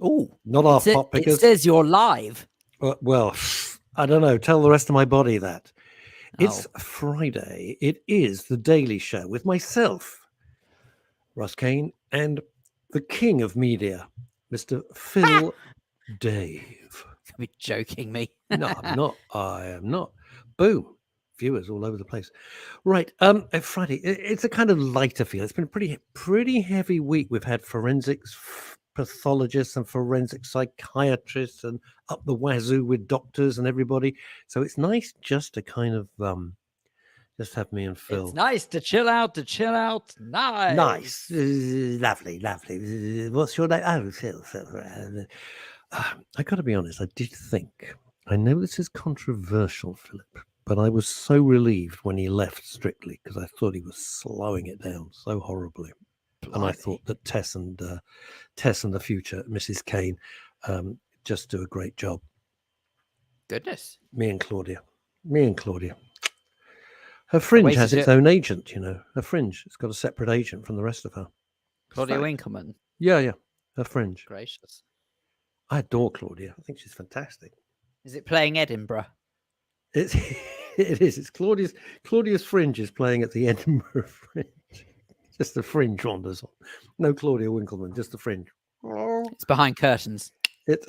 Oh, not our pot pickers. It says you're live. Well, I don't know. Tell the rest of my body that. It's Friday. It is The Daily Show with myself, Russ Kane, and the king of media, Mr. Phil Dave. You're joking me. No, I'm not. I am not. Boom. Viewers all over the place. Right. Friday. It's a kind of lighter feel. It's been a pretty heavy week. We've had forensics pathologists and forensic psychiatrists and up the wazoo with doctors and everybody. So it's nice just to kind of just have me and Phil. It's nice to chill out. Nice. Lovely. What's your name? Oh, Phil. I got to be honest. I did think. I know this is controversial, Philip, but I was so relieved when he left Strictly because I thought he was slowing it down so horribly. Blimey. And I thought that Tess and the future Mrs. Kane just do a great job. Goodness. Me and Claudia. Her Fringe has its own agent, you know. Her Fringe. It's got a separate agent from the rest of her. Claudia Winkleman. Yeah. Her Fringe. Gracious. I adore Claudia. I think she's fantastic. Is it playing Edinburgh? It is. It's Claudia's Fringe is playing at the Edinburgh Fringe. Just the Fringe wanders on. No Claudia Winkleman, just the Fringe. It's behind curtains. It's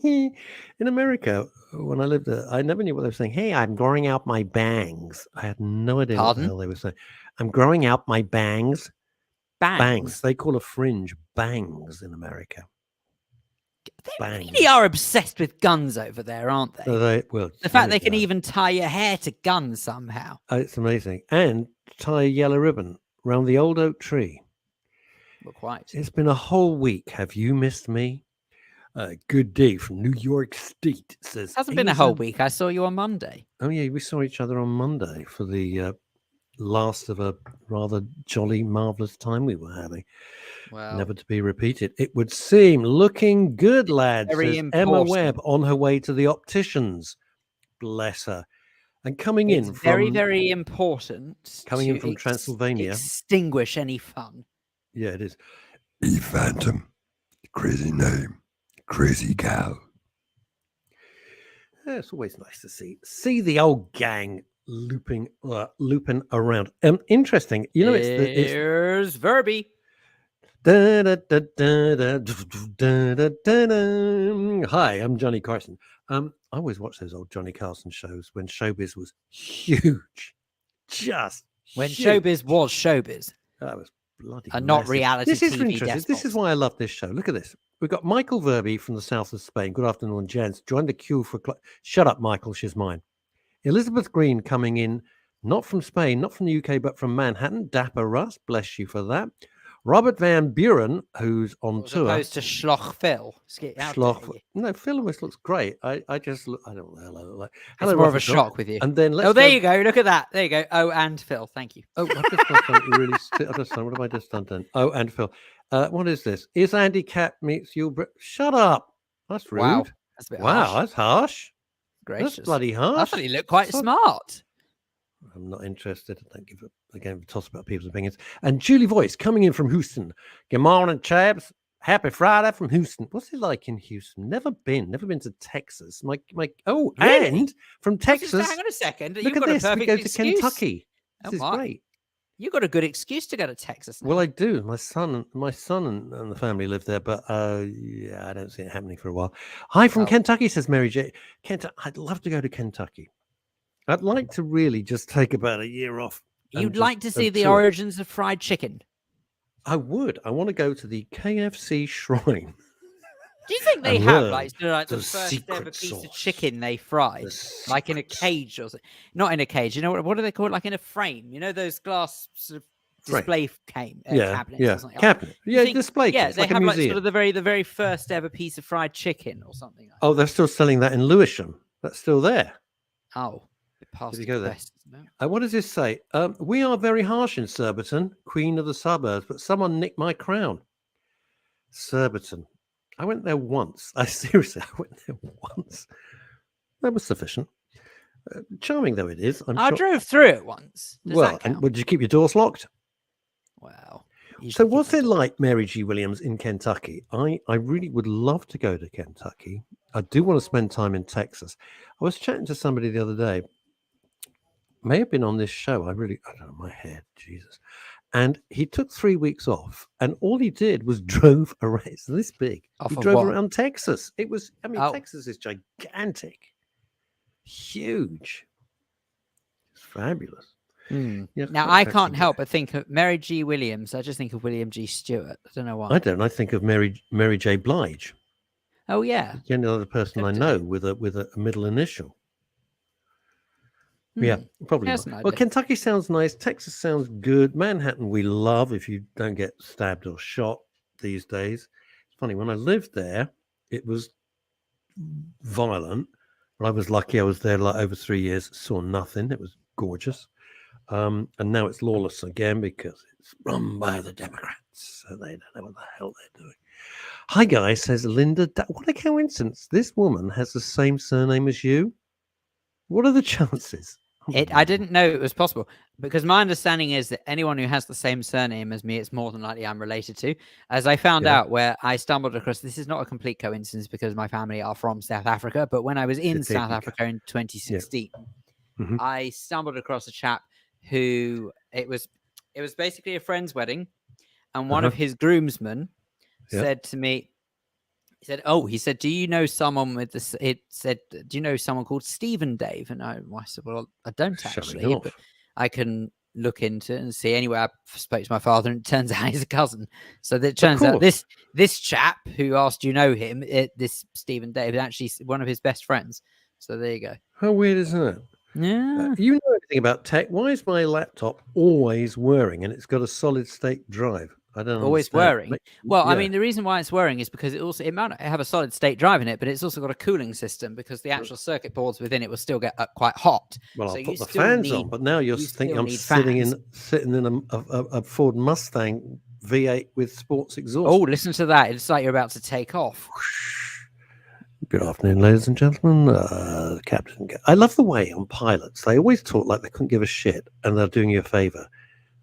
in America, when I lived there, I never knew what they were saying. Hey, I'm growing out my bangs. I had no idea what the hell they were saying. I'm growing out my bangs. Bangs. They call a fringe bangs in America. They really are obsessed with guns over there, aren't they? The fact they can even tie your hair to guns somehow. It's amazing. And tie a yellow ribbon around the old oak tree. Well, quite. It's been a whole week. Have you missed me? Good day from New York State. Says it hasn't been a whole week. I saw you on Monday. Oh, yeah. We saw each other on Monday for the last of a rather jolly, marvellous time we were having. Well, never to be repeated. It would seem. Looking good, lads. Very says important. Emma Webb on her way to the opticians. Bless her. And coming in from... very important. Coming in from Transylvania. Extinguish any fun. Yeah, it is. E Phantom. Crazy name. Crazy gal. Yeah, it's always nice to see the old gang looping around. Interesting. You know, Here's Verby. Hi, I'm Johnny Carson. I always watch those old Johnny Carson shows when showbiz was huge. Just when huge. Showbiz was showbiz. That was bloody and not reality This is TV interesting. despots. This is why I love this show. Look at this. We've got Michael Verby from the south of Spain. Good afternoon, gents. Joined the queue for... Shut up, Michael. She's mine. Elizabeth Green coming in, not from Spain, not from the UK, but from Manhattan. Dapper Russ. Bless you for that. Robert Van Buren, who's on tour. As opposed to Schloch Phil. No, Phil always looks great. I just look... I don't know what the hell I look like. It's more of a shock with you. And then there you go. Look at that. There you go. Oh, and Phil. Thank you. Oh, I've just done something really... What have I just done then? Oh, and Phil. What is this? Is Andy Capp meets you? Shut up. That's rude. Wow. That's a bit harsh. That's harsh. Gracious. That's bloody harsh. I thought he looked quite smart. I'm not interested. I don't give a toss about people's opinions. And Julie Voice coming in from Houston. Good morning, chaps. Happy Friday from Houston. What's it like in Houston? Never been to Texas. Really? And from Texas. Hang on a second. Look at this. We go to Kentucky. This is great. You've got a good excuse to go to Texas now. Well, I do. My son and the family live there, but yeah, I don't see it happening for a while. Hi from Kentucky, says Mary J. Kentucky. I'd love to go to Kentucky. I'd like to really just take about a year off. You'd like to see the origins of fried chicken? I would. I want to go to the KFC shrine. Do you think they have like the first ever piece of chicken they fried, like in a cage or something? Not in a cage. You know what do they call it? Like in a frame. You know those glass sort of display cabinets. Yeah, cabinet. Yeah, display. Yeah, case, they like have a like museum. sort of the very first ever piece of fried chicken or something. Like oh, they're still selling that in Lewisham. That's still there. Oh, past Did you go there? No. What does this say? We are very harsh in Surbiton, queen of the suburbs, but someone nicked my crown. Surbiton. I went there once. I went there once. That was sufficient. Charming though it is. I drove through it once. Did you keep your doors locked? Wow. So what's it like, Mary G. Williams, in Kentucky? I really would love to go to Kentucky. I do want to spend time in Texas. I was chatting to somebody the other day, may have been on this show. I don't know, my head, Jesus. And he took 3 weeks off, and all he did was drove around. It's this big. He drove around Texas. It was, Texas is gigantic, huge. It's fabulous. Yeah, now, I can't help but think of Mary G. Williams. I just think of William G. Stewart. I don't know why. I don't. I think of Mary J. Blige. Oh, yeah. The only other person I know with a middle initial. Yeah, probably not. Well, Kentucky sounds nice. Texas sounds good. Manhattan we love if you don't get stabbed or shot these days. It's funny, when I lived there, it was violent. But I was lucky. I was there like over 3 years, saw nothing. It was gorgeous. And now it's lawless again because it's run by the Democrats. So they don't know what the hell they're doing. Hi, guys, says Linda. What a coincidence. This woman has the same surname as you. What are the chances? I didn't know it was possible, because my understanding is that anyone who has the same surname as me, it's more than likely I'm related to. As I found out, where I stumbled across, this is not a complete coincidence because my family are from South Africa, but when I was in South Africa in 2016, I stumbled across a chap who it was basically a friend's wedding, and one of his groomsmen said to me, he said, do you know someone with this? It said, do you know someone called Stephen Dave? And I said, well, I don't actually, but I can look into it and see. Anyway, I spoke to my father, and it turns out he's a cousin. So it turns out this chap who asked, you know him, this Stephen Dave, is actually one of his best friends. So there you go. How weird, isn't it? Yeah. You know anything about tech? Why is my laptop always whirring and it's got a solid state drive? I don't always understand. whirring. Well, I mean, the reason why it's whirring is because it might not have a solid state drive in it, but it's also got a cooling system because the actual circuit boards within it will still get quite hot. Well, I'll put the fans on, but now you're thinking I'm sitting in a Ford Mustang V8 with sports exhaust. Oh, listen to that! It's like you're about to take off. Good afternoon, ladies and gentlemen. Captain, I love the way on pilots they always talk like they couldn't give a shit, and they're doing you a favor.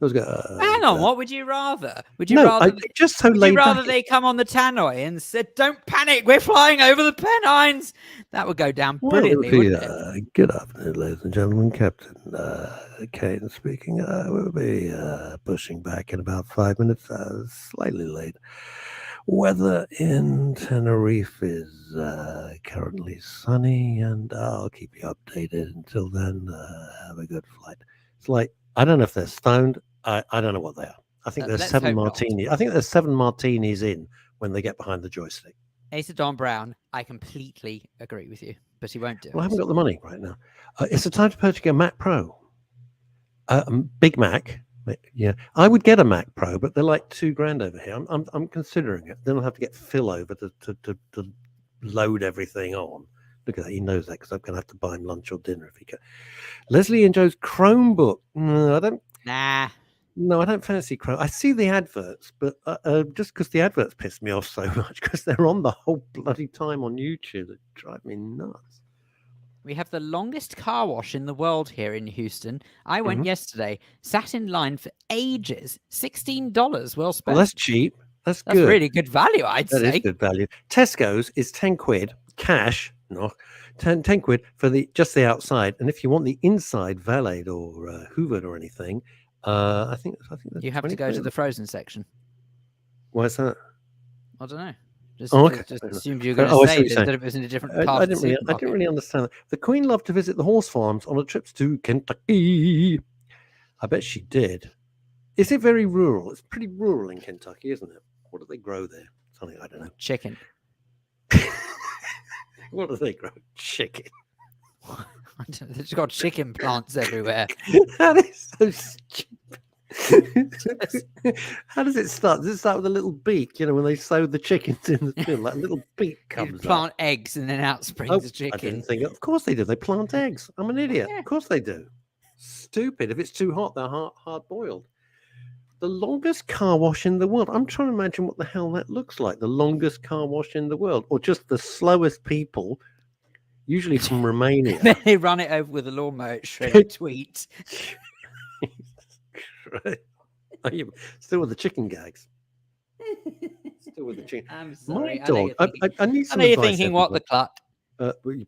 Hang on, what would you rather? Would you rather they come on the tannoy and said, "Don't panic, we're flying over the Pennines"? That would go down brilliantly, wouldn't it? Good afternoon, ladies and gentlemen. Captain Kane speaking. We'll be pushing back in about 5 minutes. Slightly late. Weather in Tenerife is currently sunny, and I'll keep you updated. Until then, have a good flight. It's like, I don't know if they're stoned. I don't know what they are. I think there's 7 martinis. I think there's 7 martinis in when they get behind the joystick. Asa Don Brown, I completely agree with you, but he won't do it. Well, I haven't got the money right now. It's the time to purchase a Mac Pro. Big Mac. Yeah, I would get a Mac Pro, but they're like $2,000 over here. I'm considering it. Then I'll have to get Phil over to load everything on. Look at that. He knows that because I'm going to have to buy him lunch or dinner if he can. Leslie and Joe's Chromebook. No, I don't fancy Chrome. I see the adverts, but just because the adverts piss me off so much because they're on the whole bloody time on YouTube, that drive me nuts. We have the longest car wash in the world here in Houston. I went yesterday, sat in line for ages. $16, well spent. Well, that's cheap. That's good. That's really good value, I'd say. That is good value. Tesco's is 10 quid cash. No, 10 quid for just the outside. And if you want the inside valeted or hoovered or anything, I think you have to go to the frozen section. Why is that? I don't know. Just assumed you were going to say that it was in a different part. I didn't really understand that. The Queen loved to visit the horse farms on her trips to Kentucky. I bet she did. Is it very rural? It's pretty rural in Kentucky, isn't it? What do they grow there? Something I don't know. Chicken. What do they grow? Chicken. They've got chicken plants everywhere. That is so stupid. How does it start? Does it start with a little beak? You know, when they sow the chickens in the field, like a little beak comes up. Plant eggs and then out springs the chicken. I didn't think. Of course they do. They plant eggs. I'm an idiot. Yeah. Of course they do. Stupid. If it's too hot, they're hard boiled. The longest car wash in the world. I'm trying to imagine what the hell that looks like. The longest car wash in the world, or just the slowest people. Usually from Romania. Then they run it over with a lawnmower at shredded tweet. Still with the chicken gags. Still with the chicken. I'm sorry. My dog. I need some I know you're advice. thinking, what the cluck?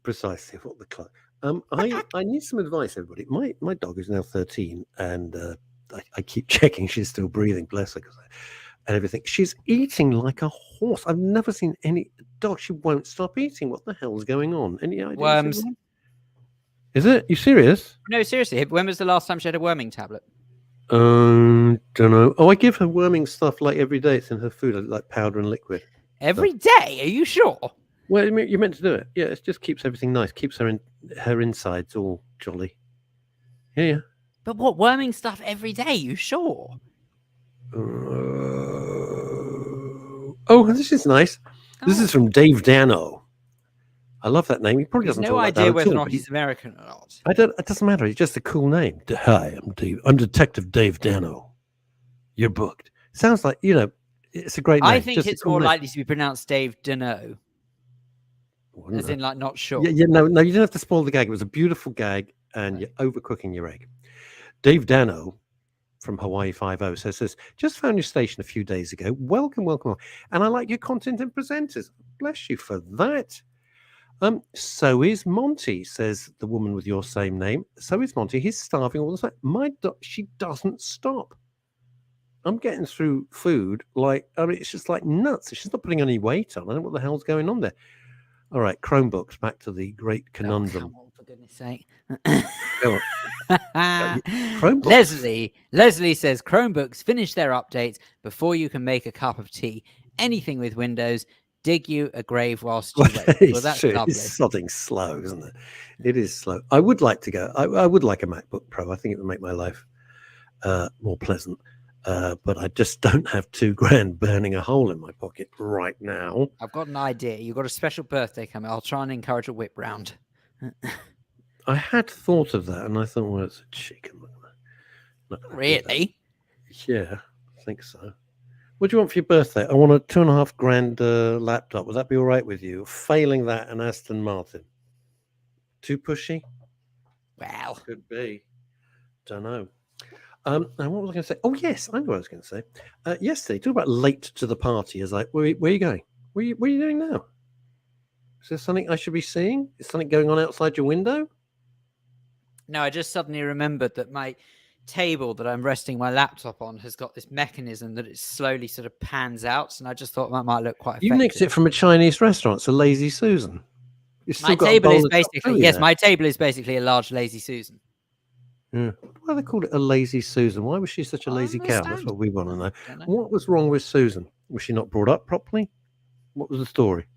Precisely what the cluck. I need some advice, everybody. My dog is now 13, and I keep checking she's still breathing. Bless her, and everything. She's eating like a horse. I've never seen any dog. She won't stop eating. What the hell's going on? Any idea? Worms. Is it? You serious? No, seriously. When was the last time she had a worming tablet? Don't know. Oh, I give her worming stuff like every day. It's in her food, like powder and liquid. Every day? Are you sure? Well, you're meant to do it. Yeah, it just keeps everything nice. Keeps her insides all jolly. Yeah. But what, worming stuff every day? You sure? Oh, this is nice. This is from Dave Dano. I love that name. He probably doesn't no talk idea like whether or not he's American or not. It doesn't matter. It's just a cool name. Hi, I'm Detective Dave Dano. You're booked. Sounds like, it's a great name. I think it's more likely to be pronounced Dave Dano. As in, like, not sure. Yeah, no, you didn't have to spoil the gag. It was a beautiful gag, and you're overcooking your egg. Dave Dano from Hawaii 5-0 says, just found your station a few days ago. Welcome. And I like your content and presenters. Bless you for that. So is Monty, says the woman with your same name. So is Monty. He's starving all the time. She doesn't stop. I'm getting through food it's just like nuts. She's not putting any weight on. I don't know what the hell's going on there. All right, Chromebooks, back to the great conundrum. Oh, come on, for goodness sake. Leslie says Chromebooks finish their updates before you can make a cup of tea. Anything with Windows, dig you a grave whilst you wait. Well, that's true. lovely. It's sodding slow, isn't it? It is slow. I would like to go. I would like a MacBook Pro. I think it would make my life more pleasant. But I just don't have $2,000 burning a hole in my pocket right now. I've got an idea. You've got a special birthday coming. I'll try and encourage a whip round. I had thought of that, and I thought, well, it's a chicken. Really? Yeah, I think so. What do you want for your birthday? I want a $2,500 laptop. Would that be all right with you? Failing that, an Aston Martin. Too pushy? Well, could be. Don't know. Now, what was I going to say? Oh, yes, I know what I was going to say. Yesterday, talk about late to the party. Where are you going? What are you doing now? Is there something I should be seeing? Is something going on outside your window? No, I just suddenly remembered that my table that I'm resting my laptop on has got this mechanism that it slowly sort of pans out, and I just thought that might look quite effective. You nicked it from a Chinese restaurant. It's a Lazy Susan. My table is basically, my table is basically a large Lazy Susan. Yeah. Why they called it a Lazy Susan? Why was she such a lazy cow? That's what we want to know. What was wrong with Susan? Was she not brought up properly? What was the story?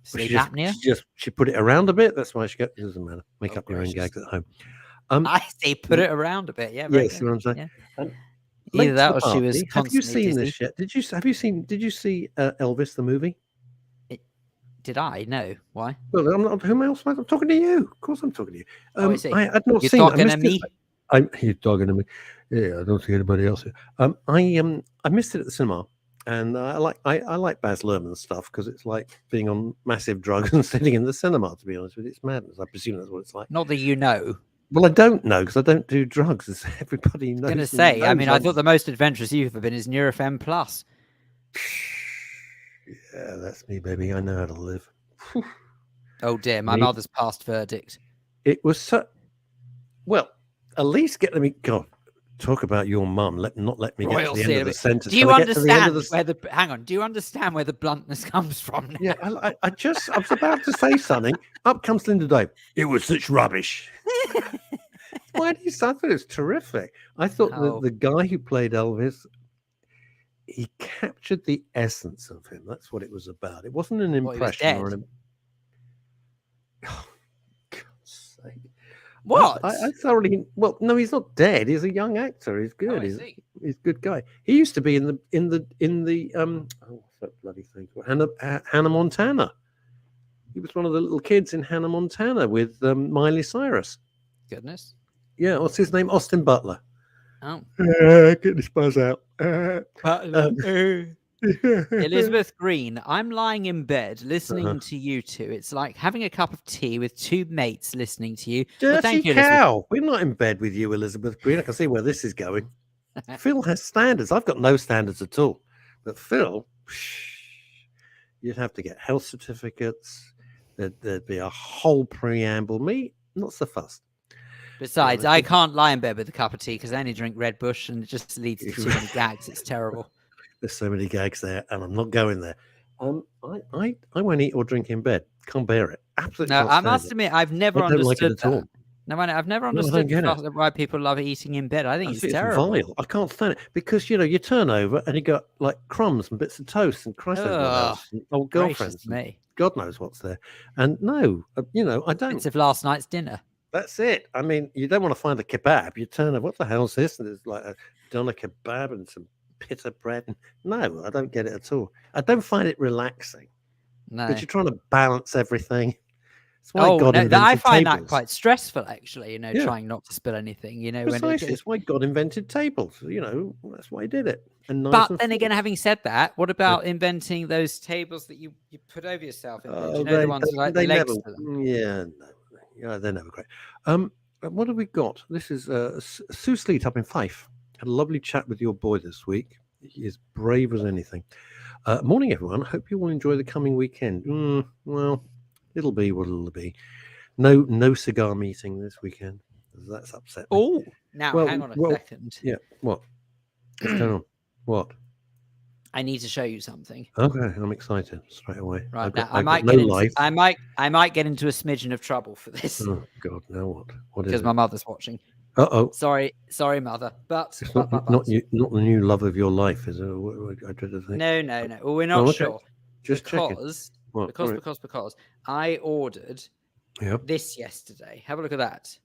Sleep apnea? She put it around a bit. That's why she got. It doesn't matter. Make up your own gags at home. I see. Put it around a bit. Yeah. Yeah. See what I'm saying? Yeah. Either that or she was. Have you seen this yet? Did you see Elvis the movie? Did I? No. Why? Well, I'm not. Whom else? I'm talking to you. Of course, I'm talking to you. I see. I had not You're seen. Talking to me. You're talking to me. Yeah, I don't see anybody else here. I missed it at the cinema, and I like Baz Luhrmann's stuff because it's like being on massive drugs and sitting in the cinema. To be honest with you, it's madness. I presume that's what it's like. Not that you know. Well, I don't know because I don't do drugs. As everybody knows. I was going to say. I mean, I thought the most adventurous you've ever been is Neurofem Plus. Yeah, that's me, baby. I know how to live. Oh dear, my mother's passed verdict. It was so. Well, at least get me. God, talk about your mum. Not let me get to the end of the sentence. Do you understand where the? Hang on. Do you understand where the bluntness comes from now? Yeah, I was about to say something. Up comes Linda Dave. It was such rubbish. Why do you say that? It's terrific. I thought the guy who played Elvis, he captured the essence of him. That's what it was about. It wasn't an impression or an. Oh, God's sake. What? I thoroughly. Well, no, he's not dead. He's a young actor. He's good. He's a good guy. He used to be in the what's that bloody thing? Hannah Montana. He was one of the little kids in Hannah Montana with Miley Cyrus. Goodness. Yeah, what's his name? Austin Butler. Oh. Get this buzz out. Elizabeth Green, I'm lying in bed listening to you two. It's like having a cup of tea with two mates listening to you. Dirty thank you, cow. We're not in bed with you, Elizabeth Green. I can see where this is going. Phil has standards. I've got no standards at all. But Phil, you'd have to get health certificates. There'd be a whole preamble. Me, not so fussed. Besides, I can't lie in bed with a cup of tea because I only drink Red Bush and it just leads to too many gags. It's terrible. There's so many gags there, and I'm not going there. I won't eat or drink in bed. Can't bear it. Absolutely. No, I must admit, I've never understood that. No, I've never understood why people love eating in bed. I think it's terrible. Vile. I can't stand it because you turn over and you got like crumbs and bits of toast and Christ knows what else, and old girlfriends. Me. God knows what's there. And no, I don't. It's of last night's dinner. That's it. I mean, you don't want to find a kebab. You turn over. What the hell's this? And there's like a doner kebab and some pita bread. And no, I don't get it at all. I don't find it relaxing. No, because you're trying to balance everything. I find tables. that quite stressful, actually. Trying not to spill anything. Precisely. It's why God invented tables. That's why He did it. And nice but then again, having said that, what about inventing those tables that you put over yourself? The ones with like the legs to them? Yeah, they're never great. What have we got? This is Sue Sleet up in Fife. Had a lovely chat with your boy this week. He is brave as anything. Morning, everyone. Hope you will enjoy the coming weekend. Well, it'll be what it'll be. No cigar meeting this weekend. That's upsetting. Oh, now hang on a second. Yeah, what? What's going on? What? I need to show you something. Okay, I'm excited straight away. Right now, I might get into a smidgen of trouble for this. Oh God, now what? What is it? Because my mother's watching. Sorry, mother. But it's not the new love of your life, is it? I did think. No. Well, we're not sure. Just checking. Because I ordered this yesterday. Have a look at that.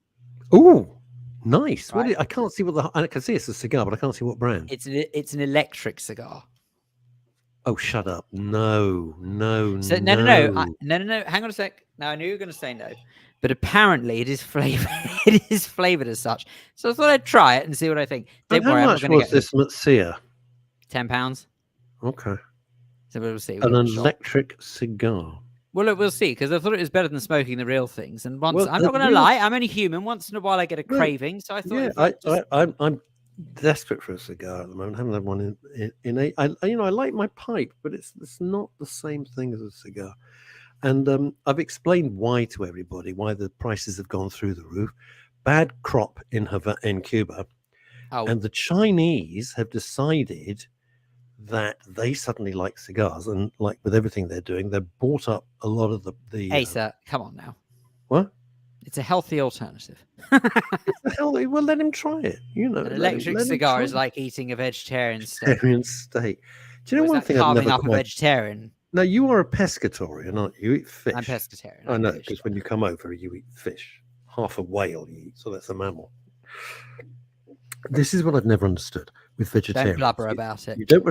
Oh, nice. Right. I can't see I can see it's a cigar, but I can't see what brand. It's an electric cigar. Oh, shut up. No. No. Hang on a sec. Now, I knew you were going to say no, but apparently it is flavored. It is flavored as such. So I thought I'd try it and see what I think. Don't worry, how much was this Matsia? £10. Okay. So we'll see. An electric cigar. Well, look, we'll see, because I thought it was better than smoking the real things. And I'm not going to lie, I'm only human. Once in a while, I get a craving. So I thought, I'm desperate for a cigar at the moment. I haven't had one I like my pipe, but it's not the same thing as a cigar. And I've explained why to everybody, why the prices have gone through the roof. Bad crop in Cuba, and the Chinese have decided that they suddenly like cigars, and like with everything they're doing, they've bought up a lot of the. Hey, sir, come on now. What? It's a healthy alternative. Well, let him try it. An electric cigar is like eating a vegetarian steak. Do you know one thing? Carving up a vegetarian. No, you are a pescatarian, aren't you? You eat fish. I'm pescatarian. I know, because when you come over, you eat fish. Half a whale you eat, so that's a mammal. This is what I've never understood with vegetarians. Don't blubber about it. You don't.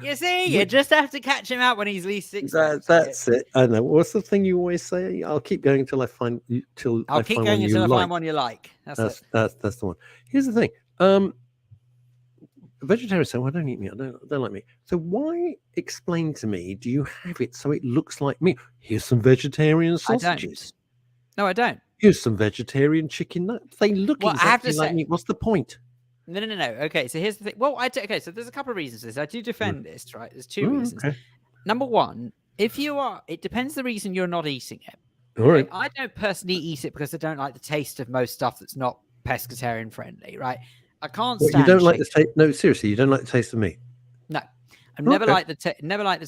You see, you just have to catch him out when he's least exposed. That's it. I know. What's the thing you always say? I'll keep going until I find you. I'll keep going until I find one you like. That's the one. Here's the thing. Vegetarians say, "Well, I don't eat meat. I don't like meat." So why explain to me? Do you have it so it looks like meat? Here's some vegetarian sausages. No, I don't. Here's some vegetarian chicken nuggets. They look exactly like meat. What's the point? No. Okay, so here's the thing. Well, so there's a couple of reasons for this. I do defend this, right? There's two reasons. Okay. Number one, it depends the reason you're not eating it. All right. I don't personally eat it because I don't like the taste of most stuff that's not pescatarian friendly, right? I can't stand. You don't like the taste? No, seriously, you don't like the taste of meat? No, I've never liked the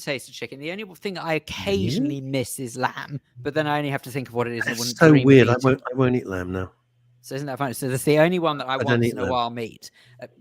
taste of chicken. The only thing I occasionally miss is lamb, but then I only have to think of what it is. That's so weird. I won't eat lamb now. So isn't that funny? So that's the only one that I once in a while meet.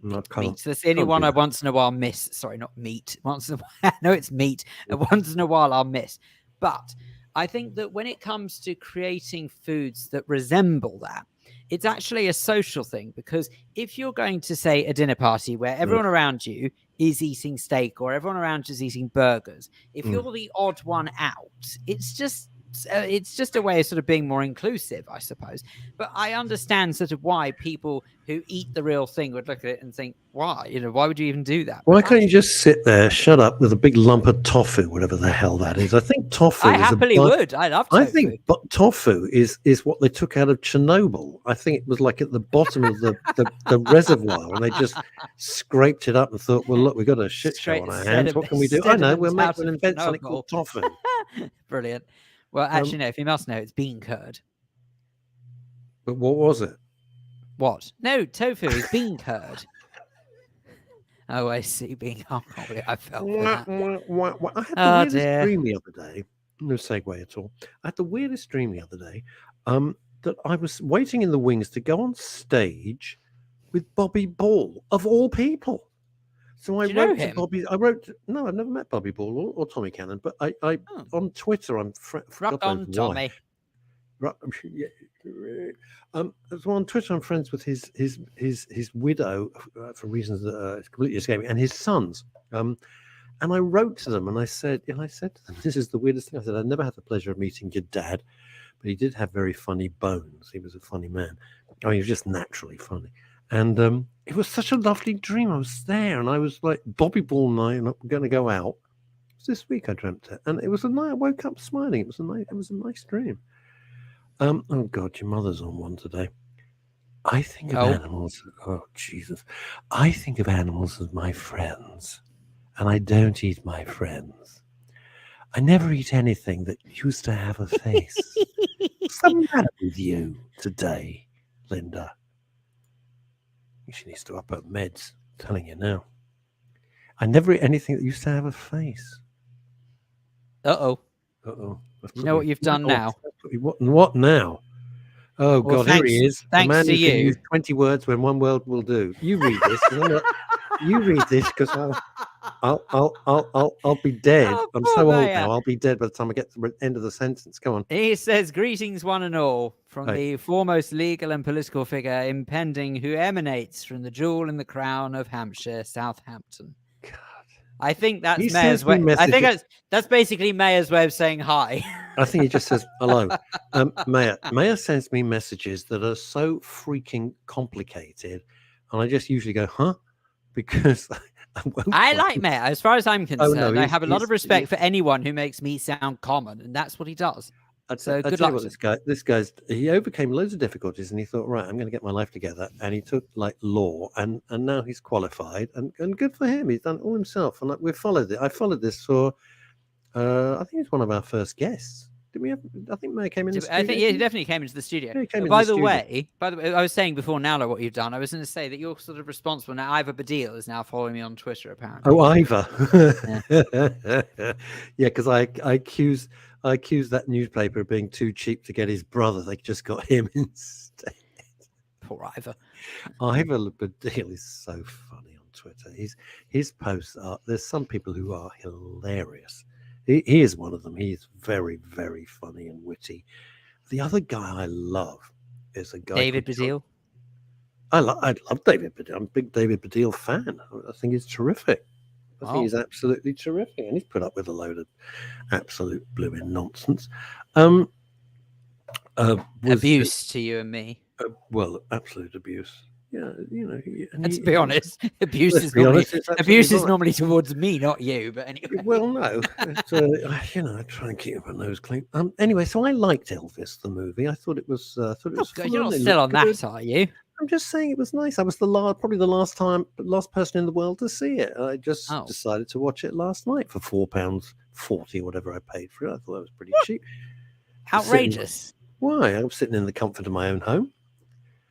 Meat. So that's the only one I once in a while miss. Sorry, not meat. Once in a while, no, it's meat. And once in a while I'll miss. But I think that when it comes to creating foods that resemble that, it's actually a social thing, because if you're going to say a dinner party where everyone around you is eating steak or everyone around you is eating burgers, if you're the odd one out, it's just it's just a way of sort of being more inclusive, I suppose. But I understand sort of why people who eat the real thing would look at it and think, why? Why would you even do that? Why can't you just sit there, shut up, with a big lump of tofu, whatever the hell that is? I think tofu I happily would. I love tofu. I think tofu is what they took out of Chernobyl. I think it was like at the bottom of the reservoir, and they just scraped it up and thought, well, look, we've got a shit show on our hands. What can we do? I know, we'll invent something called tofu. Brilliant. Well, actually, no, if you must know, it's bean curd. But what was it? What? No, tofu is bean curd. Oh, I see. I felt that. I had the weirdest dream the other day. No segue at all. I had the weirdest dream the other day that I was waiting in the wings to go on stage with Bobby Ball, of all people. So I wrote to Bobby. No, I've never met Bobby Ball or Tommy Cannon, but I on Twitter, I'm rock on Tommy. So on Twitter, I'm friends with his widow for reasons that it's completely escaping, and his sons. And I wrote to them, and I said to them, this is the weirdest thing. I said, I never had the pleasure of meeting your dad, but he did have very funny bones. He was a funny man. I mean, he was just naturally funny. And it was such a lovely dream. I was there, and I was like, Bobby Ball night, and I'm going to go out. It was this week I dreamt it, and it was a night. I woke up smiling. It was a nice dream. Oh God, your mother's on one today. I think of animals. Oh Jesus, I think of animals as my friends, and I don't eat my friends. I never eat anything that used to have a face. What's the matter with you today, Linda? She needs to up her meds. I'm telling you now. I never eat anything that used to have a face. Uh-oh. Uh-oh. You know what you've done now? What now? Oh, well, God, here he is. Thanks the man to who you. Can use 20 words when one word will do. You read this. You read this, because I'll be dead. I'm so old now. I'll be dead by the time I get to the end of the sentence. Come on. He says, greetings one and all from the foremost legal and political figure impending who emanates from the jewel in the crown of Hampshire, Southampton. God. I think that's Mayor's way. I think that's basically Mayor's way of saying hi. I think he just says hello. Mayor sends me messages that are so freaking complicated, and I just usually go, huh? Because I like Mayor. As far as I'm concerned, I have a lot of respect for anyone who makes me sound common, and that's what he does. So good luck. This guy's he overcame loads of difficulties, and he thought, right, I'm going to get my life together, and he took like law, and now he's qualified, and good for him. He's done it all himself, and we followed it. I followed this for I think it's one of our first guests. Did we have? I think Mayor came in. I think he definitely came into the studio. By the way, I was saying before Nala what you've done. I was going to say that you're sort of responsible now. Ivor Badil is now following me on Twitter, apparently. Oh, Ivor. Yeah, because I accused that newspaper of being too cheap to get his brother. They just got him instead. Poor Ivor. Ivor Badil is so funny on Twitter. His posts are. There's some people who are hilarious. He is one of them. He is very, very funny and witty. The other guy I love is a guy David Badil. I love David Badil. I'm a big David Badil fan. I think he's terrific. I think he's absolutely terrific, and he's put up with a load of absolute blooming nonsense. Abuse to you and me. Well, absolute abuse. Yeah, Let's be honest. Abuse is normally towards me, not you. But anyway. Well, no. I try and keep my nose clean. Anyway, so I liked Elvis the movie. I thought it was. Fun. You're not still on that, are you? I'm just saying it was nice. I was probably the last person in the world to see it. I just decided to watch it last night for £4.40, whatever I paid for it. I thought that was pretty cheap. Outrageous. Why? I'm sitting in the comfort of my own home.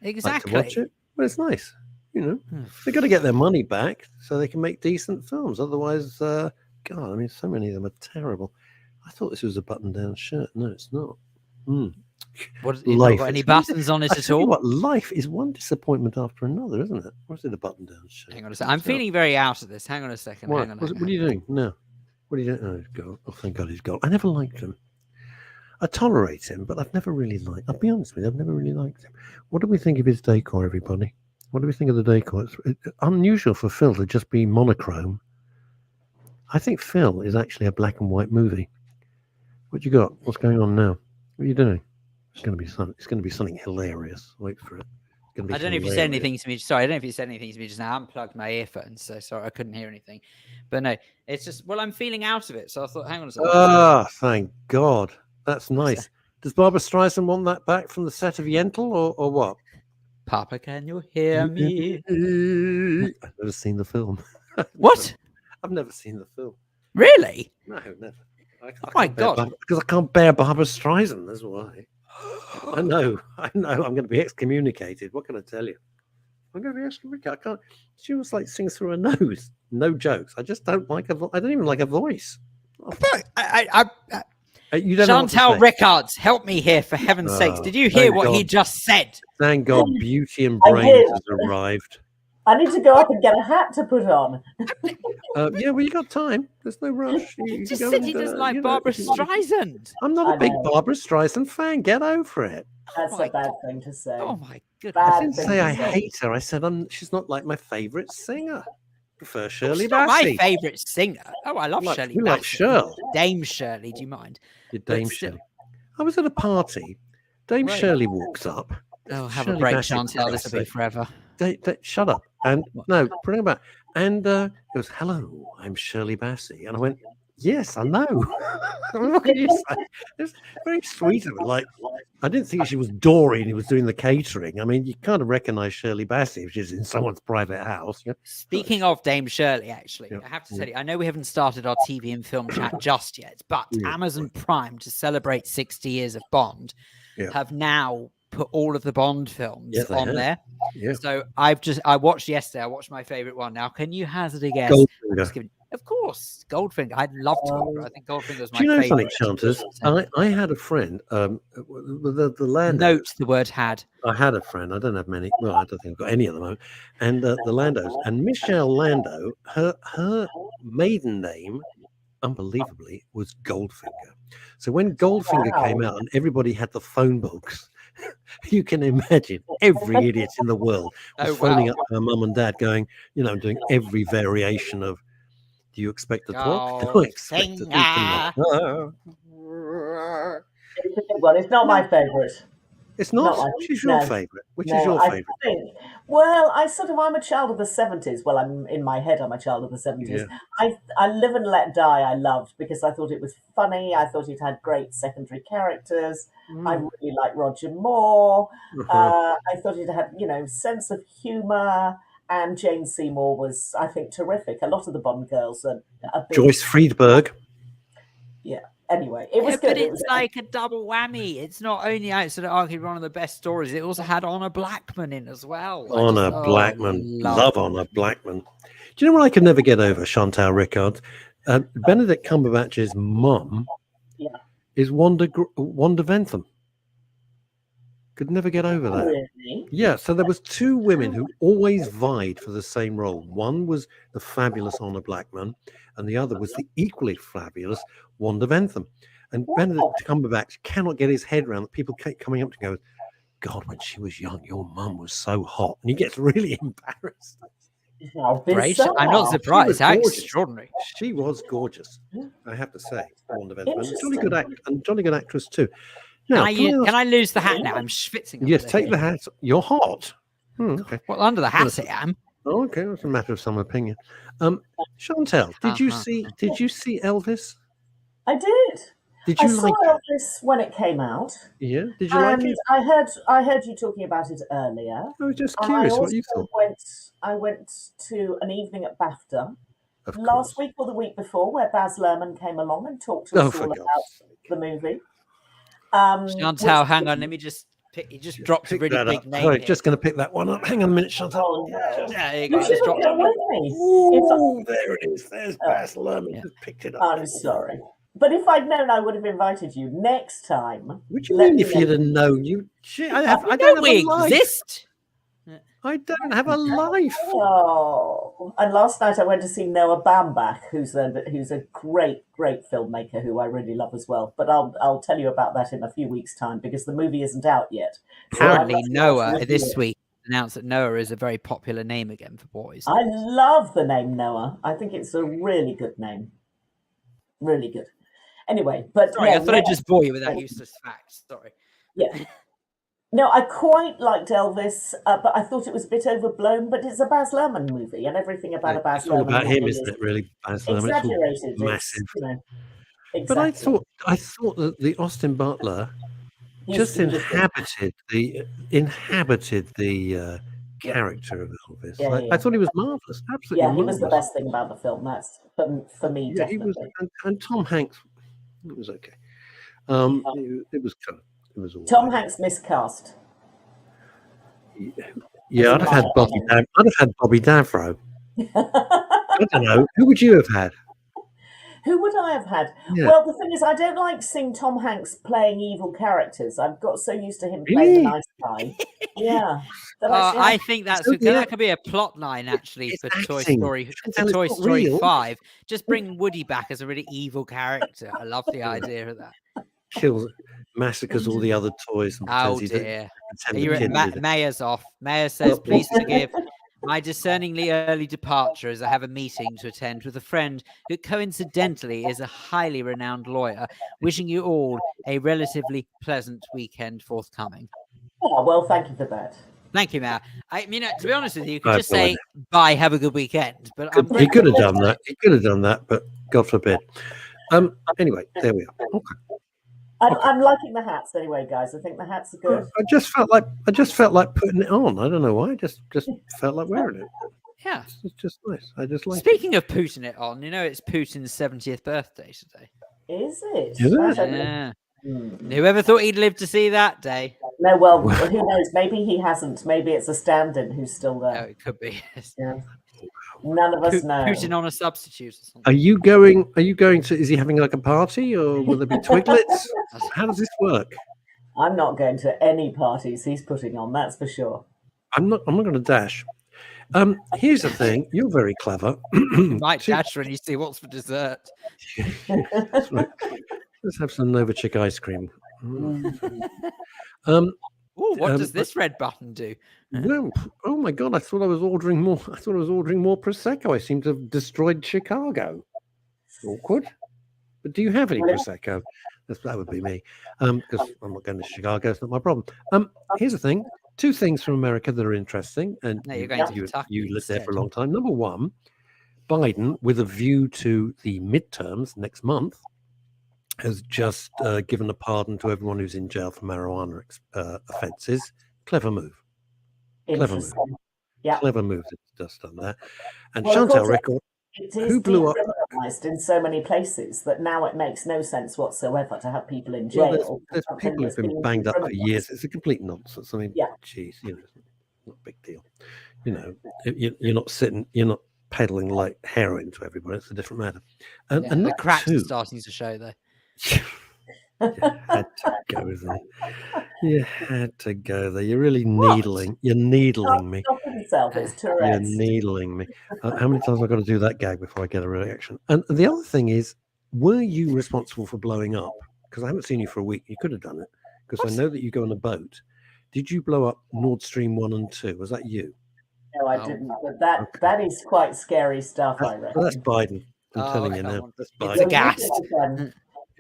Exactly. Like to watch it. Well, it's nice. They've got to get their money back so they can make decent films. Otherwise, God, I mean, so many of them are terrible. I thought this was a button-down shirt. No, it's not. What? You not got any buttons on it at all? What, life is one disappointment after another, isn't it? Or is it a button-down shirt? Hang on a second. I'm feeling very out of this. Hang on a second. What? Hang on. What are you doing? No. What are you doing? Oh, he's gone. Oh, thank God he's gone. I never liked him. I tolerate him, but I've never really liked. I'll be honest with you, I've never really liked him. What do we think of his decor, everybody? What do we think of the decor? It's unusual for Phil to just be monochrome. I think Phil is actually a black and white movie. What you got? What's going on now? What are you doing? It's going to be something. It's going to be something hilarious. Wait for it. I don't know if you said anything to me. Sorry, I don't know if you said anything to me just now. I unplugged my earphones, so sorry I couldn't hear anything. But no, it's just I'm feeling out of it. So I thought, hang on a second. Ah, thank God. That's nice. Does Barbra Streisand want that back from the set of Yentl or what? Papa, can you hear me? I've never seen the film. What? I've never seen the film. Really? No, never. Oh my God! Because I can't bear Barbra Streisand. That's why. I know. I'm going to be excommunicated. What can I tell you? I'm going to be excommunicated. I can't. She was like sings through her nose. No jokes. I just don't like her. I don't even like her voice. You don't Chantal Rickards, help me here for heaven's sakes. Did you hear what he just said? Thank God, Beauty and Brains has arrived. I need to go up and get a hat to put on. Yeah, well, you got time. There's no rush. You just said he doesn't like Barbra Streisand. I'm not a big Barbra Streisand fan. Get over it. That's a bad thing to say. Oh my goodness! I didn't say I hate her. I said she's not like my favourite singer. I prefer Shirley Bassey. My favourite singer. Oh, I love Shirley Bassey. Like Shirley. Dame Shirley. Do you mind? Dame Shirley. I was at a party. Dame Shirley walks up. Oh, have a break, Chantal. This will be forever. Shut up. And no, bring it back. And goes, hello, I'm Shirley Bassey. And I went, yes, I know. What can you say? It's very sweet of her. Like, I didn't think she was Doreen who was doing the catering. I mean, you kind of recognize Shirley Bassey if she's in someone's private house. You know? Speaking of Dame Shirley, actually, I have to tell you, I know we haven't started our TV and film chat just yet, but Amazon Prime, to celebrate 60 years of Bond, have now put all of the Bond films on there. Yeah. So I watched yesterday. I watched my favorite one. Now, can you hazard a guess? Of course, Goldfinger. I'd love to. I think Goldfinger was my favorite. Do you know something, Chantal? I had a friend. The Landos. Note the word "had." I had a friend. I don't have many. Well, I don't think I've got any at the moment. And the Landos and Michelle Lando. Her maiden name, unbelievably, was Goldfinger. So when Goldfinger came out, and everybody had the phone books. You can imagine every idiot in the world was phoning up her mum and dad going, doing every variation of, do you expect to talk? Do I expect to talk? Well, it's not my favourite. It's not? Which is your favourite? Which is your favourite? I'm a child of the 70s. Well, in my head, I'm a child of the 70s. Yeah. I Live and Let Die I loved because I thought it was funny. I thought it had great secondary characters. I really liked Roger Moore. I thought it had, sense of humour. And Jane Seymour was, I think, terrific. A lot of the Bond girls are Joyce Friedberg. Yeah. Anyway, it was good. But it's like a double whammy. It's not only outside of arguably one of the best stories, it also had Honor Blackman in as well. Honor Blackman. Love Honor Blackman. Do you know what I could never get over, Chantal Rickards? Benedict Cumberbatch's mum is Wanda Ventham. Could never get over that. Really? Yeah, so there was two women who always vied for the same role. One was the fabulous Honor Blackman, and the other was the equally fabulous Wanda Ventham. And Benedict Cumberbatch cannot get his head around that people keep coming up to go, God, when she was young, your mum was so hot. And he gets really embarrassed. I'm not surprised. How extraordinary. She was gorgeous, I have to say, Wanda Ventham. And jolly good actress too. Now, can I lose the hat now? I'm schwitzing. Yes, take the hat. You're hot. Okay. Well, under the hat I am. Oh, okay, that's a matter of some opinion. Chantal, did you see Elvis? I did. Did you saw Elvis when it came out. Yeah. Did you like it? I heard you talking about it earlier. I was just curious what you thought. I went to an evening at BAFTA last week or the week before, where Baz Luhrmann came along and talked to us all about the movie. Chantal, hang on. Let me just pick. He just dropped a really big name. Sorry, just going to pick that one up. Hang on a minute, Chantal. Yeah, you should have been with me. Oh, there it is. There's Baz Luhrmann. Just picked it up. I'm sorry. But if I'd known, I would have invited you next time. What do you mean if you'd have known? I don't exist. I don't have a life. Oh, and last night I went to see Noah Baumbach, who's a great filmmaker who I really love as well. But I'll tell you about that in a few weeks' time because the movie isn't out yet. Apparently, Noah this week announced that Noah is a very popular name again for boys. I love the name Noah. I think it's a really good name. Really good. Anyway, but sorry, I thought I'd just bore you with that useless fact. Sorry. Yeah. No, I quite liked Elvis, but I thought it was a bit overblown. But it's a Baz Luhrmann movie, and everything about a Baz Luhrmann it's all about him, movie isn't it? Really, Baz Luhrmann. exaggerated. It's massive. Exactly. But I thought that the Austin Butler just inhabited the character of Elvis. I thought he was marvelous. Absolutely, he was the best thing about the film. That's for me. Yeah, definitely. he was, and Tom Hanks. It was okay. It was kind of. It was all Tom Hanks miscast. Yeah, I'd have had Bobby Davro. I don't know. Who would you have had? Who would I have had? Yeah. Well, the thing is, I don't like seeing Tom Hanks playing evil characters. I've got so used to him playing the nice guy. Yeah. I think that could be a plot line actually for Toy Story. Toy Story 5. Just bring Woody back as a really evil character. I love the idea of that. Massacres all the other toys. And oh dear! Mayor's off. Mayor says, "Please forgive my discerningly early departure as I have a meeting to attend with a friend who coincidentally is a highly renowned lawyer. Wishing you all a relatively pleasant weekend forthcoming." Oh, well, thank you for that. Thank you, Mayor. I mean, to be honest with you, you could just say bye, have a good weekend. But he could have done that. He could have done that, but God forbid. Anyway, there we are. Okay. I'm liking the hats anyway, guys. I think the hats are good. I just felt like putting it on. I don't know why. I just felt like wearing it. Yeah, it's just nice. I just like. Speaking of putting it on, it's Putin's 70th birthday today. Is it? Yeah. Whoever thought he'd live to see that day? No, well, who knows? Maybe he hasn't. Maybe it's a stand-in who's still there. No, it could be. Yeah. None of us know. Putin on a substitute or something. Are you going to? Is he having like a party, or will there be twiglets? How does this work? I'm not going to any parties he's putting on. That's for sure. I'm not going to dash. Here's the thing. You're very clever. You might dash when you see what's for dessert. That's right. Let's have some Novichok ice cream. What does this red button do? Well, oh my God! I thought I was ordering more. Prosecco. I seem to have destroyed Chicago. Awkward. But do you have any Prosecco? That would be me. Because I'm not going to Chicago. It's not my problem. Here's the thing. Two things from America that are interesting, and you're going to you lived there for a long time. Number one, Biden, with a view to the midterms next month, has just given a pardon to everyone who's in jail for marijuana offences. Clever move. Clever move. Yeah. Clever move that's just done that. And Chantal record. It is decriminalised in so many places that now it makes no sense whatsoever to have people in jail. Well, there's people who've been banged up for years. It's a complete nonsense. I mean, geez, it's not a big deal. You're not sitting, you're not peddling like heroin to everybody. It's a different matter. And the cracks are starting to show though. You had to go there. You had to go there. You're really needling. You're needling me. You're needling me. How many times have I got to do that gag before I get a reaction? And the other thing is, were you responsible for blowing up? Because I haven't seen you for a week. You could have done it. Because I know that you go on a boat. Did you blow up Nord Stream 1 and 2? Was that you? No, I didn't. But that is quite scary stuff, I reckon. Well, that's Biden. I'm telling you now. That's Biden. It's a gas.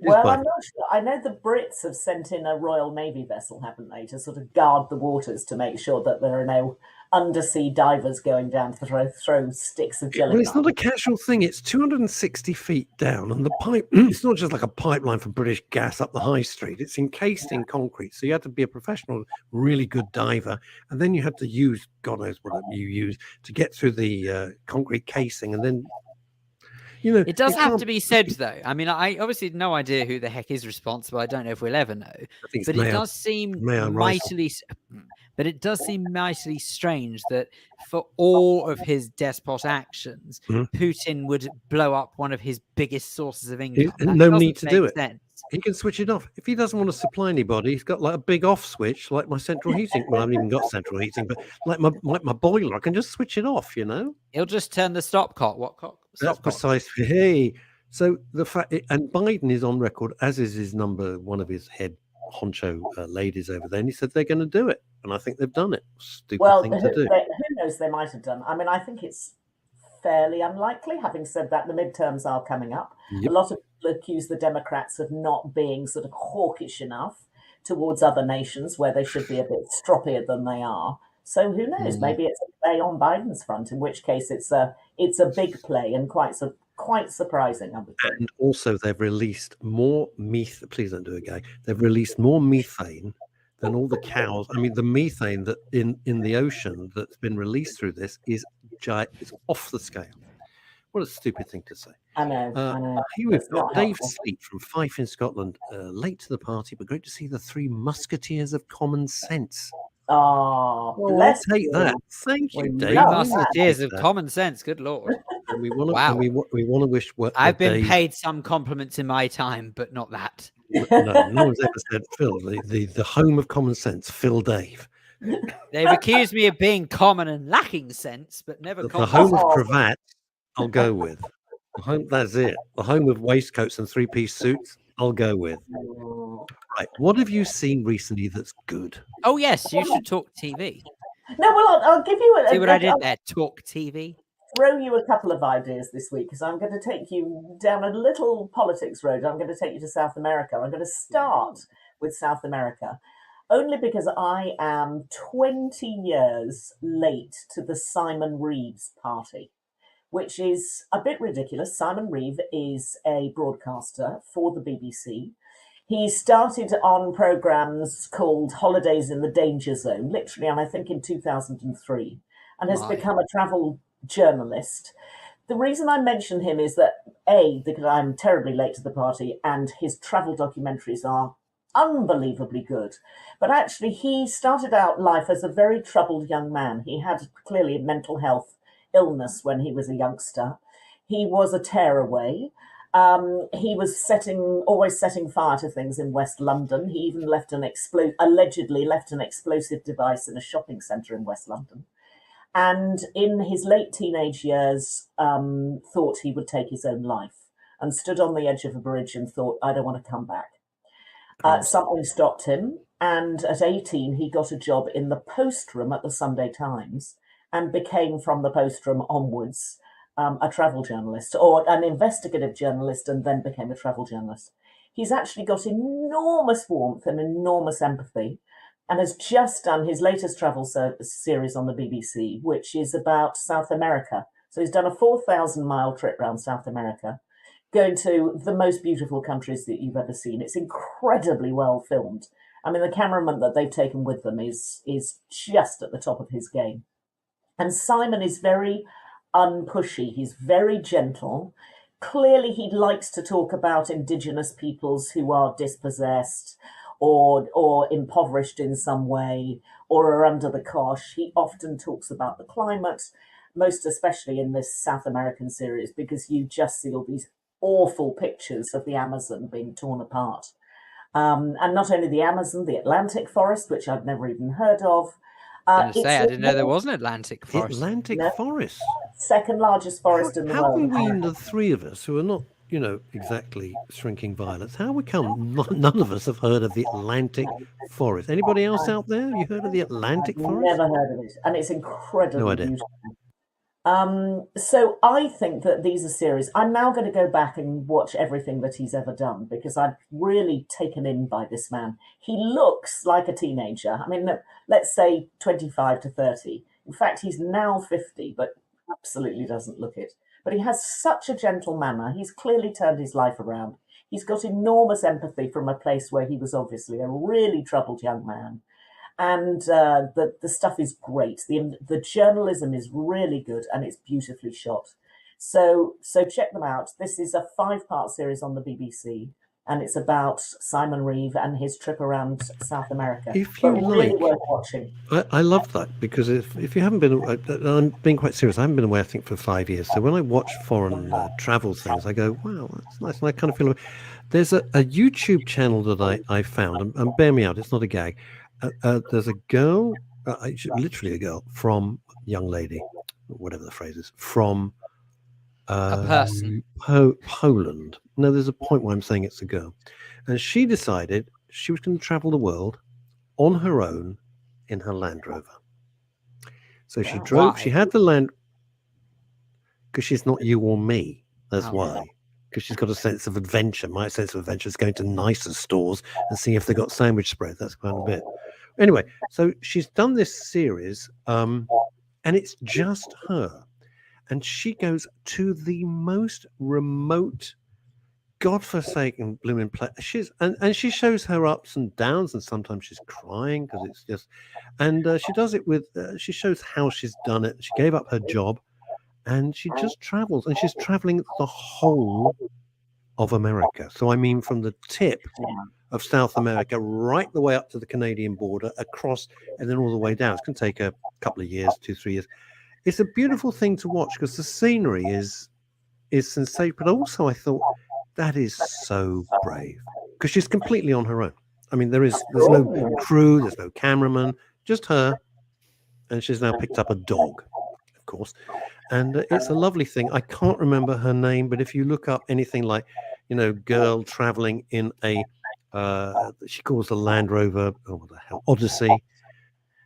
Well, I'm not sure. I know the Brits have sent in a Royal Navy vessel, haven't they, to sort of guard the waters to make sure that there are no undersea divers going down to throw sticks of jelly. Well, it's not a casual thing. It's 260 feet down, and the pipe, it's not just like a pipeline for British gas up the high street. It's encased in concrete. So you had to be a professional, really good diver. And then you had to use, God knows what you use, to get through the concrete casing. And then, it does have to be said, though. I mean, I obviously had no idea who the heck is responsible. I don't know if we'll ever know. But it does seem mightily strange that for all of his despot actions, Putin would blow up one of his biggest sources of income. No need to do it. He can switch it off. If he doesn't want to supply anybody, he's got like a big off switch, like my central heating. Well, I haven't even got central heating, but like my boiler, I can just switch it off, He'll just turn the stopcock. What cock? That's precisely. Hey, so the fact, and Biden is on record, as is one of his head honcho ladies over there, and he said they're going to do it, and I think they've done it. Stupid thing to do. Who knows? They might have done. I mean, I think it's fairly unlikely. Having said that, the midterms are coming up. Yep. A lot of people accuse the Democrats of not being sort of hawkish enough towards other nations where they should be a bit stroppier than they are. So who knows? Maybe it's a play on Biden's front, in which case it's a big play and quite surprising, I would think. And also, they've released more methane. Please don't do it, Gay. They've released more methane than all the cows. I mean, the methane that in the ocean that's been released through this is it's off the scale. What a stupid thing to say. I know. Here we've got Dave Sleep from Fife in Scotland. Late to the party, but great to see the three musketeers of common sense. Oh, let's take that. Thank you, Dave. Musketeers of common sense. Good Lord. And we want to. We want to wish. I've been paid some compliments in my time, but not that. No one's ever said Phil. The home of common sense, Phil Dave. They've accused me of being common and lacking sense, but never. The home of cravat. I'll go with. The home. That's it. The home of waistcoats and three-piece suits. I'll go with. Right. What have you seen recently that's good? Oh yes, you should talk TV. No, well, I'll give you See what I did there? Talk TV. Throw you a couple of ideas this week because I'm going to take you down a little politics road. I'm going to take you to South America. I'm going to start with South America only because I am 20 years late to the Simon Reeve's party, which is a bit ridiculous. Simon Reeve is a broadcaster for the BBC. He started on programmes called Holidays in the Danger Zone, literally, and I think in 2003, and has become a travel journalist. The reason I mention him is that, because I'm terribly late to the party, and his travel documentaries are unbelievably good. But actually, he started out life as a very troubled young man. He had clearly mental health illness when he was a youngster. He was a tearaway. He was always setting fire to things in West London. He even allegedly left an explosive device in a shopping centre in West London. And in his late teenage years, thought he would take his own life and stood on the edge of a bridge and thought, I don't want to come back. Something stopped him. And at 18, he got a job in the post room at the Sunday Times and became, from the post room onwards, a travel journalist or an investigative journalist, and then became a travel journalist. He's actually got enormous warmth and enormous empathy, and has just done his latest travel series on the BBC, which is about South America. So he's done a 4,000-mile trip around South America, going to the most beautiful countries that you've ever seen. It's incredibly well filmed. I mean, the cameraman that they've taken with them is just at the top of his game. And Simon is very unpushy. He's very gentle. Clearly, he likes to talk about indigenous peoples who are dispossessed or impoverished in some way or are under the cosh. He often talks about the climate, most especially in this South American series, because you just see all these awful pictures of the Amazon being torn apart. And not only the Amazon, the Atlantic forest, which I'd never even heard of. I didn't know there was an Atlantic forest. Atlantic forest? Second largest forest in the world. How can we, the three of us, who are not, exactly shrinking violets, how come none of us have heard of the Atlantic forest? Anybody else out there? Have you heard of the Atlantic forest? Never heard of it. And it's incredibly beautiful. So I think that these are series. I'm now going to go back and watch everything that he's ever done because I'm really taken in by this man. He looks like a teenager. I mean, let's say 25 to 30. In fact, he's now 50, but absolutely doesn't look it. But he has such a gentle manner. He's clearly turned his life around. He's got enormous empathy from a place where he was obviously a really troubled young man. And the stuff is great. The journalism is really good and it's beautifully shot. So check them out. This is a 5-part series on the BBC, and it's about Simon Reeve and his trip around South America. If you really worth watching. I love that because if you haven't been, I'm being quite serious. I haven't been away, I think, for 5 years. So when I watch foreign travel things, I go, wow, that's nice. And I kind of feel there's a YouTube channel that I found, and bear me out, it's not a gag. There's a girl, literally a girl, from young lady, whatever the phrase is, from a person. Poland. No, there's a point where I'm saying it's a girl. And she decided she was going to travel the world on her own in her Land Rover. So she drove, she had the Land. because she's not you or me. That's Oh, why. Because she's got a sense of adventure. My sense of adventure is going to nicer stores and seeing if they've got sandwich spread. That's quite a bit. Anyway, so she's done this series, and it's just her. And she goes to the most remote, godforsaken blooming place. And she shows her ups and downs, and sometimes she's crying because it's just. And she does it with. She shows how she's done it. She gave up her job, and she just travels, and she's traveling the whole of America. So I mean, from the tip of South America right the way up to the Canadian border, across, and then all the way down. It's going to take a couple of years, 2-3 years. It's a beautiful thing to watch because the scenery is sensational. But also, I thought that is so brave because she's completely on her own. I mean, there's no crew, there's no cameraman, just her, and she's now picked up a dog, of course. And it's a lovely thing. I can't remember her name, but if you look up anything like, girl traveling in a, she calls the Land Rover, what the hell, Odyssey.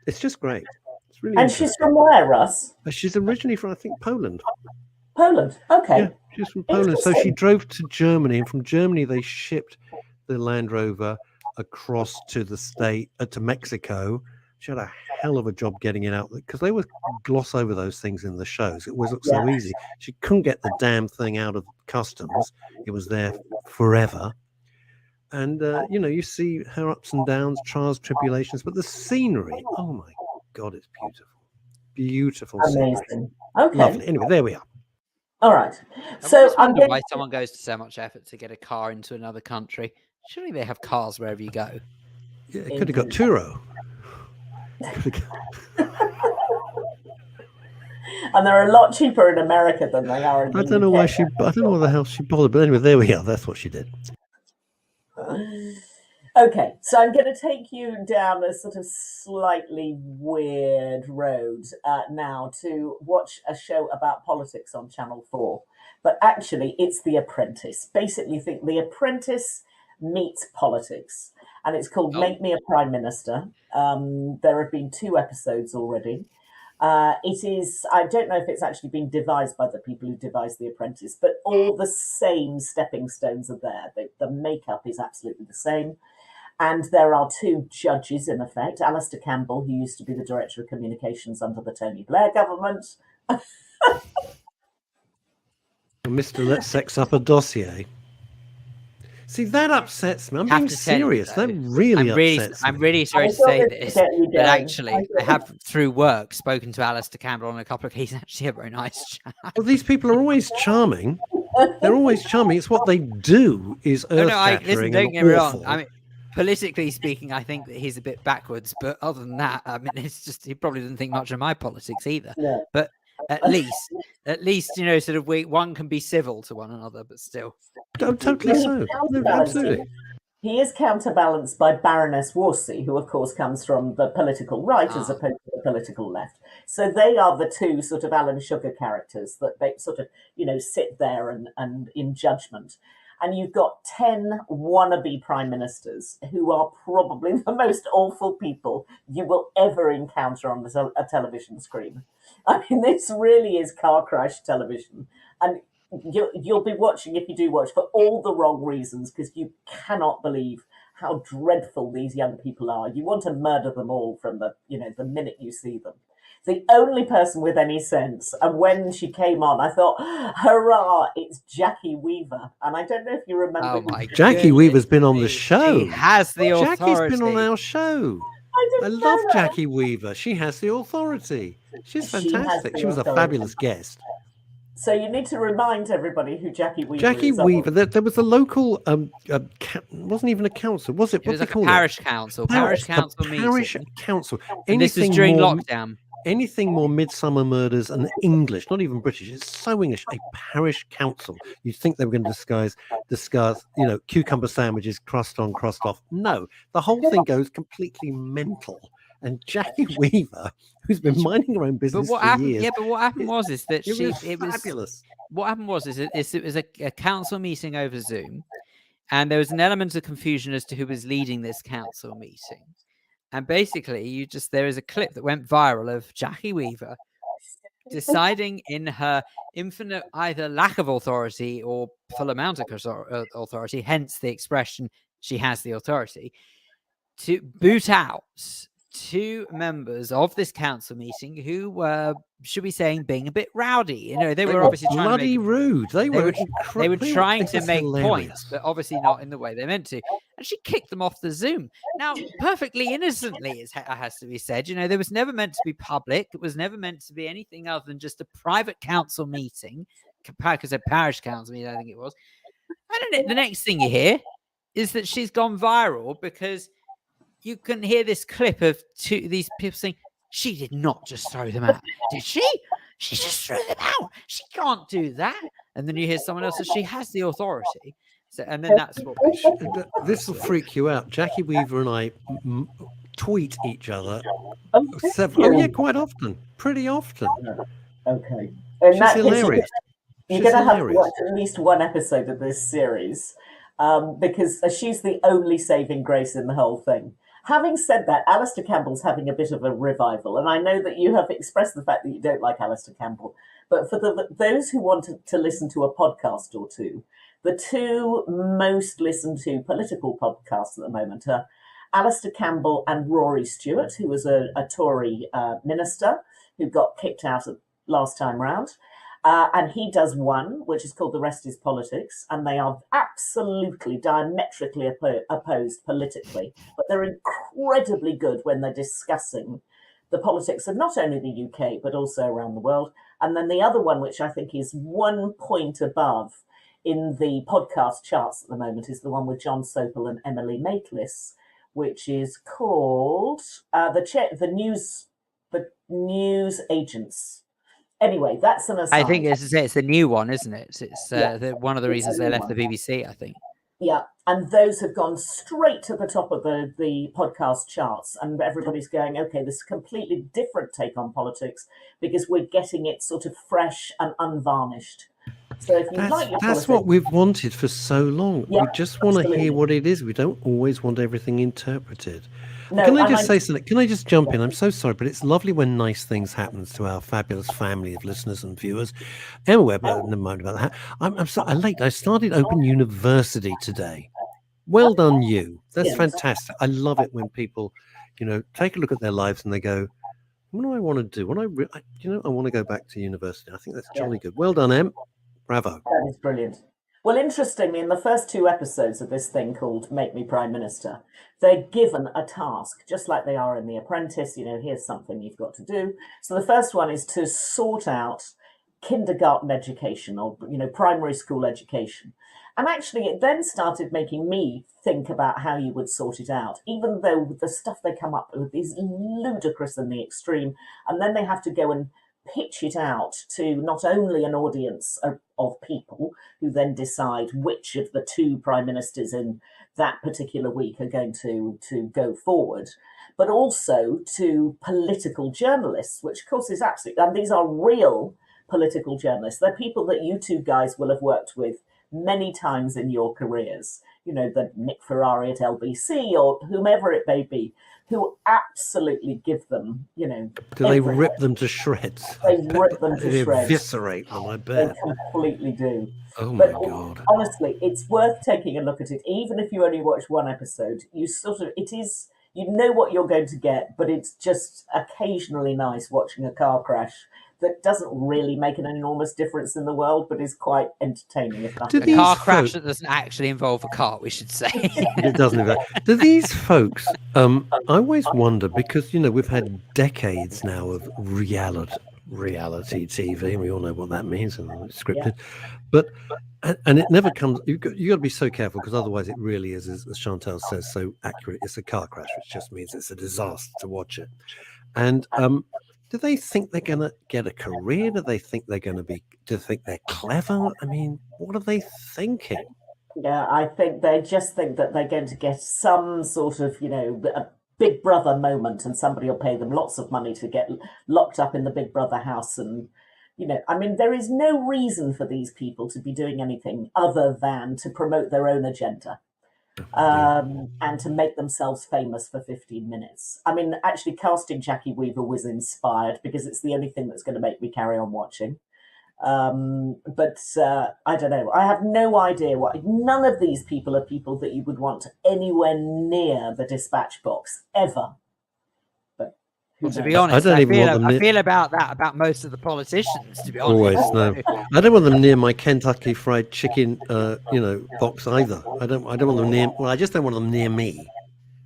It's just great. It's really. And she's from where, Russ? She's originally from, I think, Poland. Poland. Okay. Yeah, she's from Poland. So she drove to Germany, and from Germany they shipped the Land Rover across to to Mexico. She had a hell of a job getting it out because they would gloss over those things in the shows. It was so easy. She couldn't get the damn thing out of customs. It was there forever. And, you see her ups and downs, trials, tribulations, but the scenery, oh my God, it's beautiful. Beautiful Amazing. scenery. Okay. Lovely. Anyway, there we are. All right. So I wonder why someone goes to so much effort to get a car into another country. Surely they have cars wherever you go. Yeah, it could have got Turo. And they're a lot cheaper in America than they are in the I don't know why I don't know what the hell she bothered, but anyway, there we are. That's what she did. Okay, so I'm going to take you down a sort of slightly weird road now to watch a show about politics on Channel 4. But actually, it's The Apprentice. Basically, think The Apprentice meets politics. And it's called Make Me a Prime Minister. There have been 2 episodes already. It is, I don't know if it's actually been devised by the people who devised The Apprentice, but all the same stepping stones are there. The makeup is absolutely the same. And there are 2 judges, in effect. Alistair Campbell, who used to be the Director of Communications under the Tony Blair government. Mr. Let's Sex Up a Dossier. See, that upsets me. I'm being serious. That really upsets me. I'm really sorry to say this, but actually, I have, through work, spoken to Alistair Campbell on a couple of occasions. He's actually a very nice chap. Well, these people are always charming. They're always charming. It's what they do is earth-shattering don't get me awful. wrong. I mean, politically speaking, I think that he's a bit backwards. But other than that, I mean, it's just he probably doesn't think much of my politics either. Yeah. But at least, sort of one can be civil to one another, but still. Oh, totally so. No, absolutely. He is counterbalanced by Baroness Wolsey, who, of course, comes from the political right as opposed to the political left. So they are the 2 sort of Alan Sugar characters that they sort of, sit there and in judgment. And you've got 10 wannabe prime ministers who are probably the most awful people you will ever encounter on a television screen. I mean, this really is car crash television. And you'll be watching, if you do watch, for all the wrong reasons, because you cannot believe how dreadful these young people are. You want to murder them all from the minute you see them. The only person with any sense, and when she came on, I thought, hurrah, it's Jackie Weaver. And I don't know if you remember. Oh my Jackie Weaver's been on the show. She has the authority. Jackie's been on our show. I love Jackie Weaver. She has the authority. She's fantastic. She was a fabulous guest. So you need to remind everybody who Jackie Weaver is. Jackie Weaver. There was a local, wasn't even a council, was it? It was like a parish council. Parish council meeting. Parish council. And this was during lockdown. Anything more Midsummer Murders and English, not even British. It's so English. A parish council. You'd think they were going to discuss, cucumber sandwiches, crust on, crust off. No, the whole thing goes completely mental. And Jackie Weaver, who's been minding her own business for years. Yeah, but what happened was that it was fabulous. What happened was it was a council meeting over Zoom, and there was an element of confusion as to who was leading this council meeting. And basically, there is a clip that went viral of Jackie Weaver deciding in her infinite either lack of authority or full amount of authority, hence the expression she has the authority, to boot out 2 members of this council meeting who were, should we saying, being a bit rowdy. You know, they were obviously trying to make rude. They were trying to make hilarious points, but obviously not in the way they meant to. And she kicked them off the Zoom. Now, perfectly innocently, it has to be said. You know, there was never meant to be public. It was never meant to be anything other than just a private council meeting, because a parish council meeting, I think it was. And then the next thing you hear is that she's gone viral because you can hear this clip of these people saying, she did not just throw them out, did she? She just threw them out. She can't do that. And then you hear someone else that she has the authority. So, and then that's what this will freak you out. Jackie Weaver and I tweet each other quite often, pretty often. Okay. She's hilarious. You're going to have to watch at least one episode of this series because she's the only saving grace in the whole thing. Having said that, Alistair Campbell's having a bit of a revival, and I know that you have expressed the fact that you don't like Alistair Campbell, but for those who want to listen to a podcast or two, the 2 most listened to political podcasts at the moment are Alistair Campbell and Rory Stewart, who was a Tory minister who got kicked out last time round. And he does one, which is called The Rest is Politics, and they are absolutely diametrically opposed politically, but they're incredibly good when they're discussing the politics of not only the UK, but also around the world. And then the other one, which I think is 1 point above in the podcast charts at the moment, is the one with John Sopel and Emily Maitlis, which is called the News Agents. Anyway, that's an aside. I think it's the new one, isn't it? It's one of the reasons they left the BBC, I think. Yeah, and those have gone straight to the top of the podcast charts, and everybody's going, okay, this is a completely different take on politics because we're getting it sort of fresh and unvarnished. So if you like your that's what we've wanted for so long. We just want to hear what it is. We don't always want everything interpreted. No, can I just say something? Can I just jump in? I'm so sorry, but it's lovely when nice things happen to our fabulous family of listeners and viewers. Anyway, never mind about that. I'm late. I started Open University today. Well done, you. That's fantastic. I love it when people, take a look at their lives and they go, "What do I want to do? I want to go back to university." I think that's jolly good. Well done, Em. Bravo. That is brilliant. Well, interestingly, in the first 2 episodes of this thing called Make Me Prime Minister, they're given a task, just like they are in The Apprentice. Here's something you've got to do. So the first one is to sort out kindergarten education or, primary school education. And actually, it then started making me think about how you would sort it out, even though the stuff they come up with is ludicrous in the extreme. And then they have to go and pitch it out to not only an audience of people who then decide which of the 2 prime ministers in that particular week are going to go forward, but also to political journalists, which of course is absolutely, and these are real political journalists. They're people that you 2 guys will have worked with many times in your careers, the Nick Ferrari at LBC or whomever it may be, who absolutely give them, Do they rip them to shreds? They rip them to shreds. Eviscerate them, I bet. They completely do. Oh my God. Honestly, it's worth taking a look at it. Even if you only watch 1 episode, you know what you're going to get, but it's just occasionally nice watching a car crash that doesn't really make an enormous difference in the world, but is quite entertaining. A car crash that doesn't actually involve a car, we should say. It doesn't. Do these folks, I always wonder, because, we've had decades now of reality TV, and we all know what that means, and it's scripted. But, and it never comes, you got to be so careful, because otherwise it really is, as Chantal says, so accurate. It's a car crash, which just means it's a disaster to watch it. And, do they think they're going to get a career? Do they think they're going to do they think they're clever? I mean, what are they thinking? Yeah, I think they just think that they're going to get some sort of, a Big Brother moment, and somebody will pay them lots of money to get locked up in the Big Brother house. And, there is no reason for these people to be doing anything other than to promote their own agenda. and to make themselves famous for 15 minutes. I mean, actually, casting Jackie Weaver was inspired because it's the only thing that's going to make me carry on watching. But I don't know. I have no idea what. None of these people are people that you would want anywhere near the dispatch box ever. But well, to be honest, I feel about that about most of the politicians. To be honest, always no. I don't want them near my Kentucky Fried Chicken, box either. I don't want them near. Well, I just don't want them near me.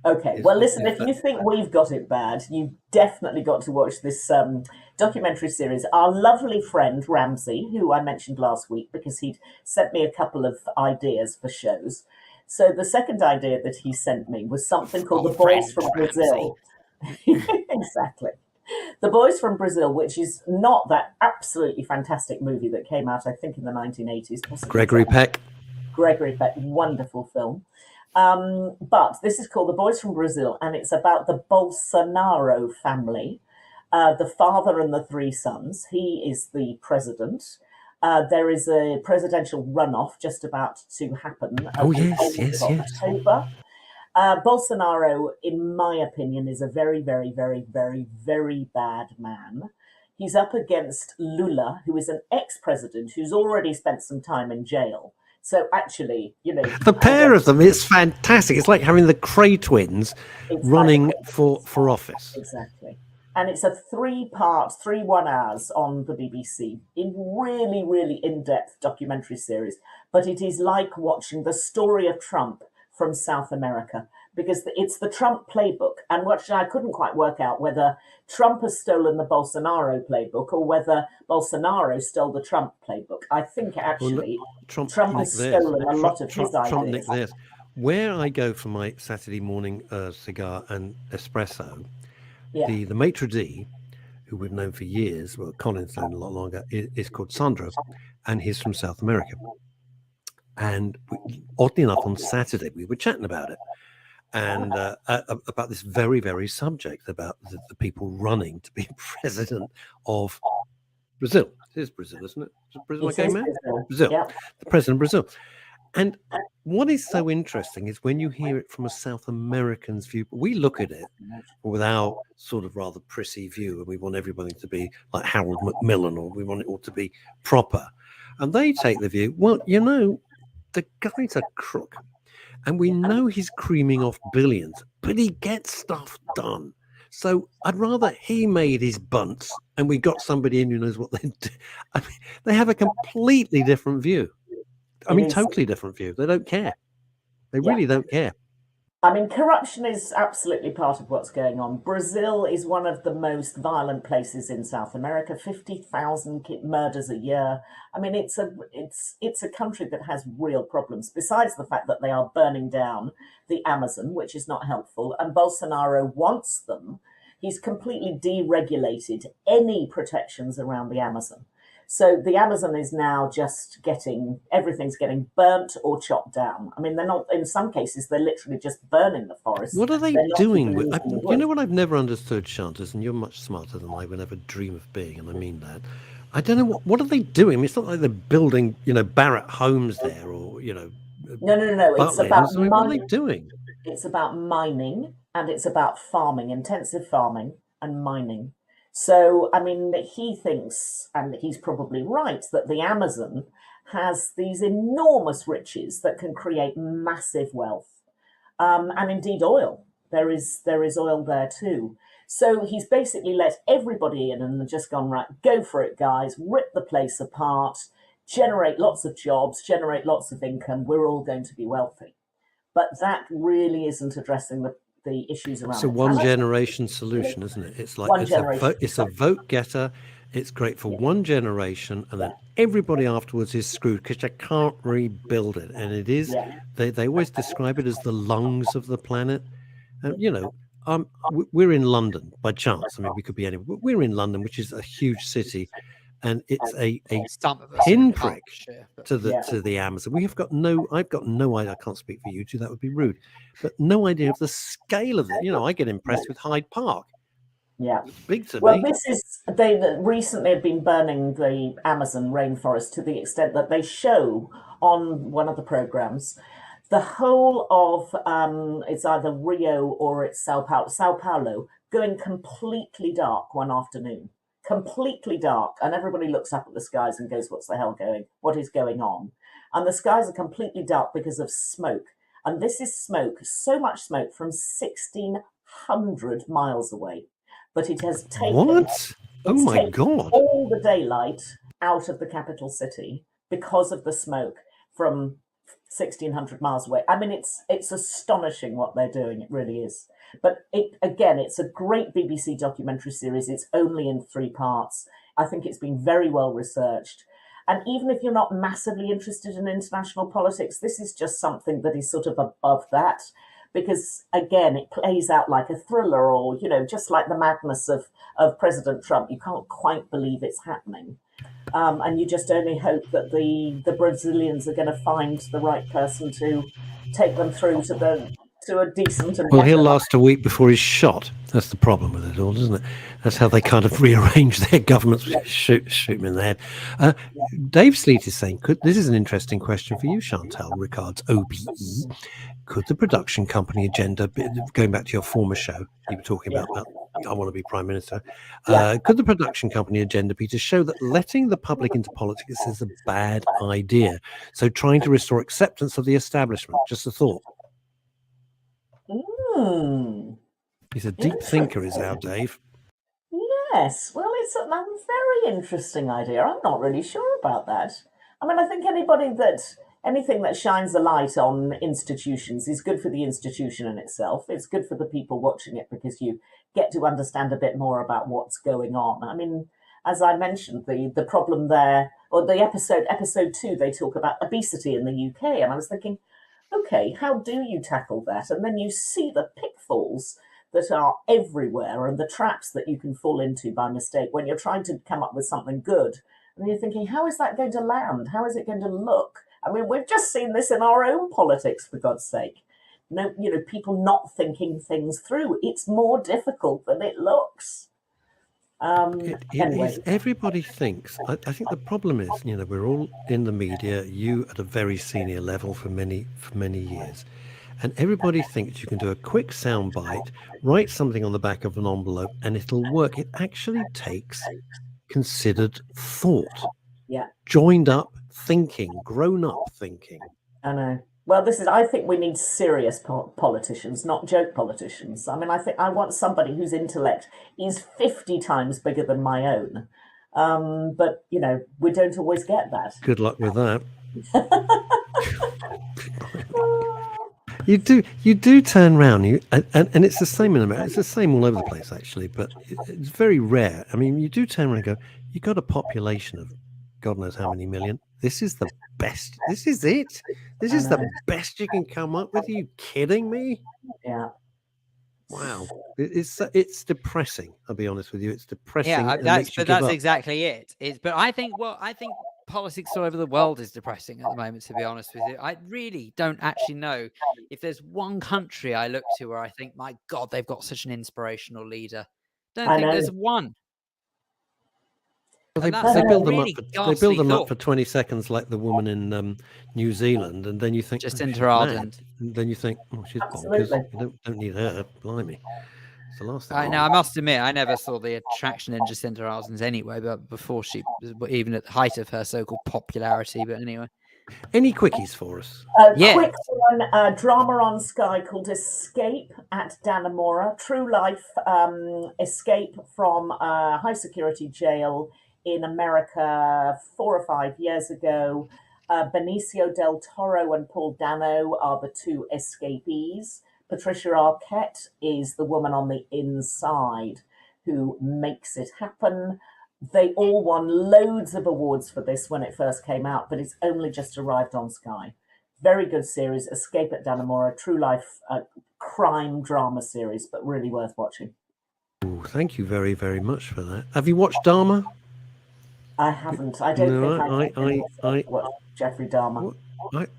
Okay, well, listen, if you think we've got it bad, you've definitely got to watch this documentary series. Our lovely friend, Ramsey, who I mentioned last week because he'd sent me a couple of ideas for shows. So the second idea that he sent me was something called The Boys from Brazil. Exactly. The Boys from Brazil, which is not that absolutely fantastic movie that came out, I think, in the 1980s. Gregory Peck, wonderful film. But this is called The Boys from Brazil, and it's about the Bolsonaro family, the father and the three sons. He is the president. There is a presidential runoff just about to happen. Yes. October. Bolsonaro, in my opinion, is a very, very, very, very, very bad man. He's up against Lula, who is an ex-president who's already spent some time in jail. So actually, the pair of them, it's fantastic. It's like having the Cray twins running for office. Exactly. And it's a 3-part, 1 hours on the BBC, in really, really in-depth documentary series. But it is like watching the story of Trump from South America, because it's the Trump playbook. And I couldn't quite work out whether Trump has stolen the Bolsonaro playbook or whether Bolsonaro stole the Trump playbook. I think actually Trump has stolen a lot of his ideas. Where I go for my Saturday morning cigar and espresso, the maitre d', who we've known for years, well, Colin's known a lot longer, is called Sandro, and he's from South America. And oddly enough, on Saturday, we were chatting about it, and about this very, very subject, about the people running to be president of Brazil. It is Brazil, isn't it? Is it Brazil I came out? Brazil. Yeah. The president of Brazil. And what is so interesting is when you hear it from a South American's view, we look at it with our sort of rather prissy view, and we want everybody to be like Harold Macmillan, or we want it all to be proper. And they take the view, well, the guy's a crook, and we know he's creaming off billions, but he gets stuff done. So I'd rather he made his bunts and we got somebody in who knows what they do. I mean, they have a completely different view. Totally different view. They don't care. They really don't care. I mean, corruption is absolutely part of what's going on. Brazil is one of the most violent places in South America. 50,000 murders a year. I mean, it's a country that has real problems. Besides the fact that they are burning down the Amazon, which is not helpful, and Bolsonaro wants them. He's completely deregulated any protections around the Amazon. So the Amazon is now just everything's getting burnt or chopped down. I mean, they're not, in some cases, they're literally just burning the forest. What are they doing with, you know what I've never understood, Chantal, and you're much smarter than I would ever dream of being, and I mean that. I don't know, what are they doing? I mean, it's not like they're building, Barratt homes there, or, No. It's about mining. What are they doing? It's about mining, and it's about farming, intensive farming and mining. So, I mean, he thinks, and he's probably right, that the Amazon has these enormous riches that can create massive wealth. And indeed oil. There is oil there too. So he's basically let everybody in and just gone, right, go for it, guys, rip the place apart, generate lots of jobs, generate lots of income. We're all going to be wealthy. But that really isn't addressing the issues around. It's a one-generation solution, isn't it? It's like it's a vote getter. It's great for one generation, and then everybody afterwards is screwed because you can't rebuild it. And it is they always describe it as the lungs of the planet. And we're in London by chance. I mean, we could be anywhere. But we're in London, which is a huge city, and it's a pinprick to the Amazon. I've got no idea. I can't speak for you two. That would be rude, but no idea of the scale of it. I get impressed with Hyde Park. Yeah, it's big to me. Well, they recently have been burning the Amazon rainforest to the extent that they show on one of the programs the whole of it's either Rio or it's Sao Paulo going completely dark one afternoon, completely dark, and everybody looks up at the skies and goes, what is going on? And the skies are completely dark because of smoke. And this is smoke, so much smoke from 1,600 miles away. But it has taken, what? Oh my God. all the daylight out of the capital city because of the smoke from 1,600 miles away. I mean, it's astonishing what they're doing. It really is. But it's a great BBC documentary series. It's only in 3 parts. I think it's been very well researched. And even if you're not massively interested in international politics, this is just something that is sort of above that. Because, again, it plays out like a thriller, or, just like the madness of President Trump. You can't quite believe it's happening. And you just only hope that the Brazilians are going to find the right person to take them through to a decent and well, he'll last a week before he's shot. That's the problem with it all, isn't it? That's how they kind of rearrange their governments. Yeah. Shoot him in the head. Dave Sleet is saying, this is an interesting question for you, Chantal, Rickards, OBE. Could the production company agenda, going back to your former show, you were talking about I want to be Prime Minister, could the production company agenda be to show that letting the public into politics is a bad idea? So trying to restore acceptance of the establishment. Just a thought. He's a deep thinker, is our Dave. Yes, well, it's a very interesting idea. I'm not really sure about that. I mean, I think anything that shines a light on institutions is good for the institution in itself. It's good for the people watching it because you get to understand a bit more about what's going on. I mean, as I mentioned, the problem there, or the episode 2, they talk about obesity in the UK, and I was thinking, okay, how do you tackle that? And then you see the pitfalls that are everywhere and the traps that you can fall into by mistake when you're trying to come up with something good. And you're thinking, how is that going to land? How is it going to look? I mean, we've just seen this in our own politics, for God's sake. People not thinking things through. It's more difficult than it looks. Anyway. Everybody thinks. I think the problem is, we're all in the media. You at a very senior level for many years, and everybody thinks you can do a quick soundbite, write something on the back of an envelope, and it'll work. It actually takes considered thought, joined up thinking, grown up thinking. I know. Well, I think we need serious politicians, not joke politicians. I mean, I want somebody whose intellect is 50 times bigger than my own. But, we don't always get that. Good luck with that. You do turn around, and it's the same in America. It's the same all over the place, actually, but it's very rare. I mean, you do turn around and go, you've got a population of God knows how many million. This is the best. This is it. This is the best you can come up with. Are you kidding me? Yeah. Wow. It's depressing. I'll be honest with you. It's depressing. Yeah, that's exactly it. But I think politics all over the world is depressing at the moment, to be honest with you. I really don't actually know if there's one country I look to where I think, my God, they've got such an inspirational leader. Don't think there's one. Well, they build them up for 20 seconds, like the woman in New Zealand, and then you think Jacinta Ardern. And then you think, she's bonkers. You don't need her. Blimey, it's the last thing. I must admit, I never saw the attraction in Jacinta Ardern's anyway, but before she, even at the height of her so-called popularity. But anyway, any quickies for us? Quick one, drama on Sky called Escape at Dannemora. True life escape from a high security jail in America 4 or 5 years ago. Benicio del Toro and Paul Dano are the 2 escapees. Patricia Arquette is the woman on the inside who makes it happen. They all won loads of awards for this when it first came out, but it's only just arrived on Sky. Very good series, Escape at Dannemora, true life crime drama series, but really worth watching. Ooh, thank you very, very much for that. Have you watched Dharma? I haven't. I don't think I watched Jeffrey Dahmer.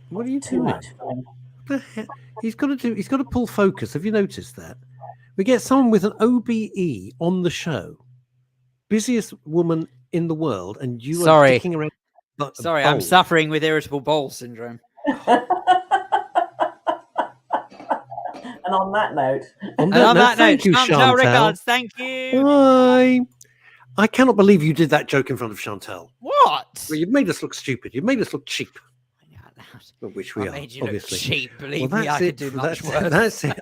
What are you Too doing? much for him. What the heck? He's got to pull focus. Have you noticed that? We get someone with an OBE on the show, busiest woman in the world, and you are sticking around. Sorry, I'm suffering with irritable bowel syndrome. And on that note, And on that note, thank you, Chantal, Chantal. Rickards, thank you. Bye. I cannot believe you did that joke in front of Chantal. What? Well, you've made us look stupid. You've made us look cheap. Yeah, Which we I are, made you obviously. look cheap. Believe Well, me, I could do much worse. That's it.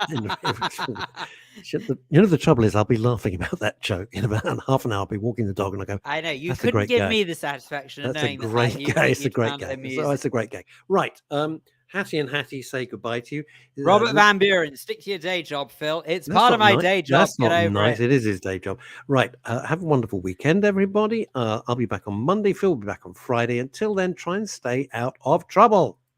The trouble is, I'll be laughing about that joke in about half an hour. I'll be walking the dog and I go, I know you that's a couldn't great give gag. me the satisfaction of That's a knowing great that. gag. It's a great found it gag. amusing. It's a great gag. Right. Hattie and Hattie say goodbye to you. Robert Van Buren, stick to your day job, Phil. It's That's part of not my nice. day job. That's Get not over nice. it. It is his day job. Right. Have a wonderful weekend, everybody. I'll be back on Monday. Phil will be back on Friday. Until then, try and stay out of trouble.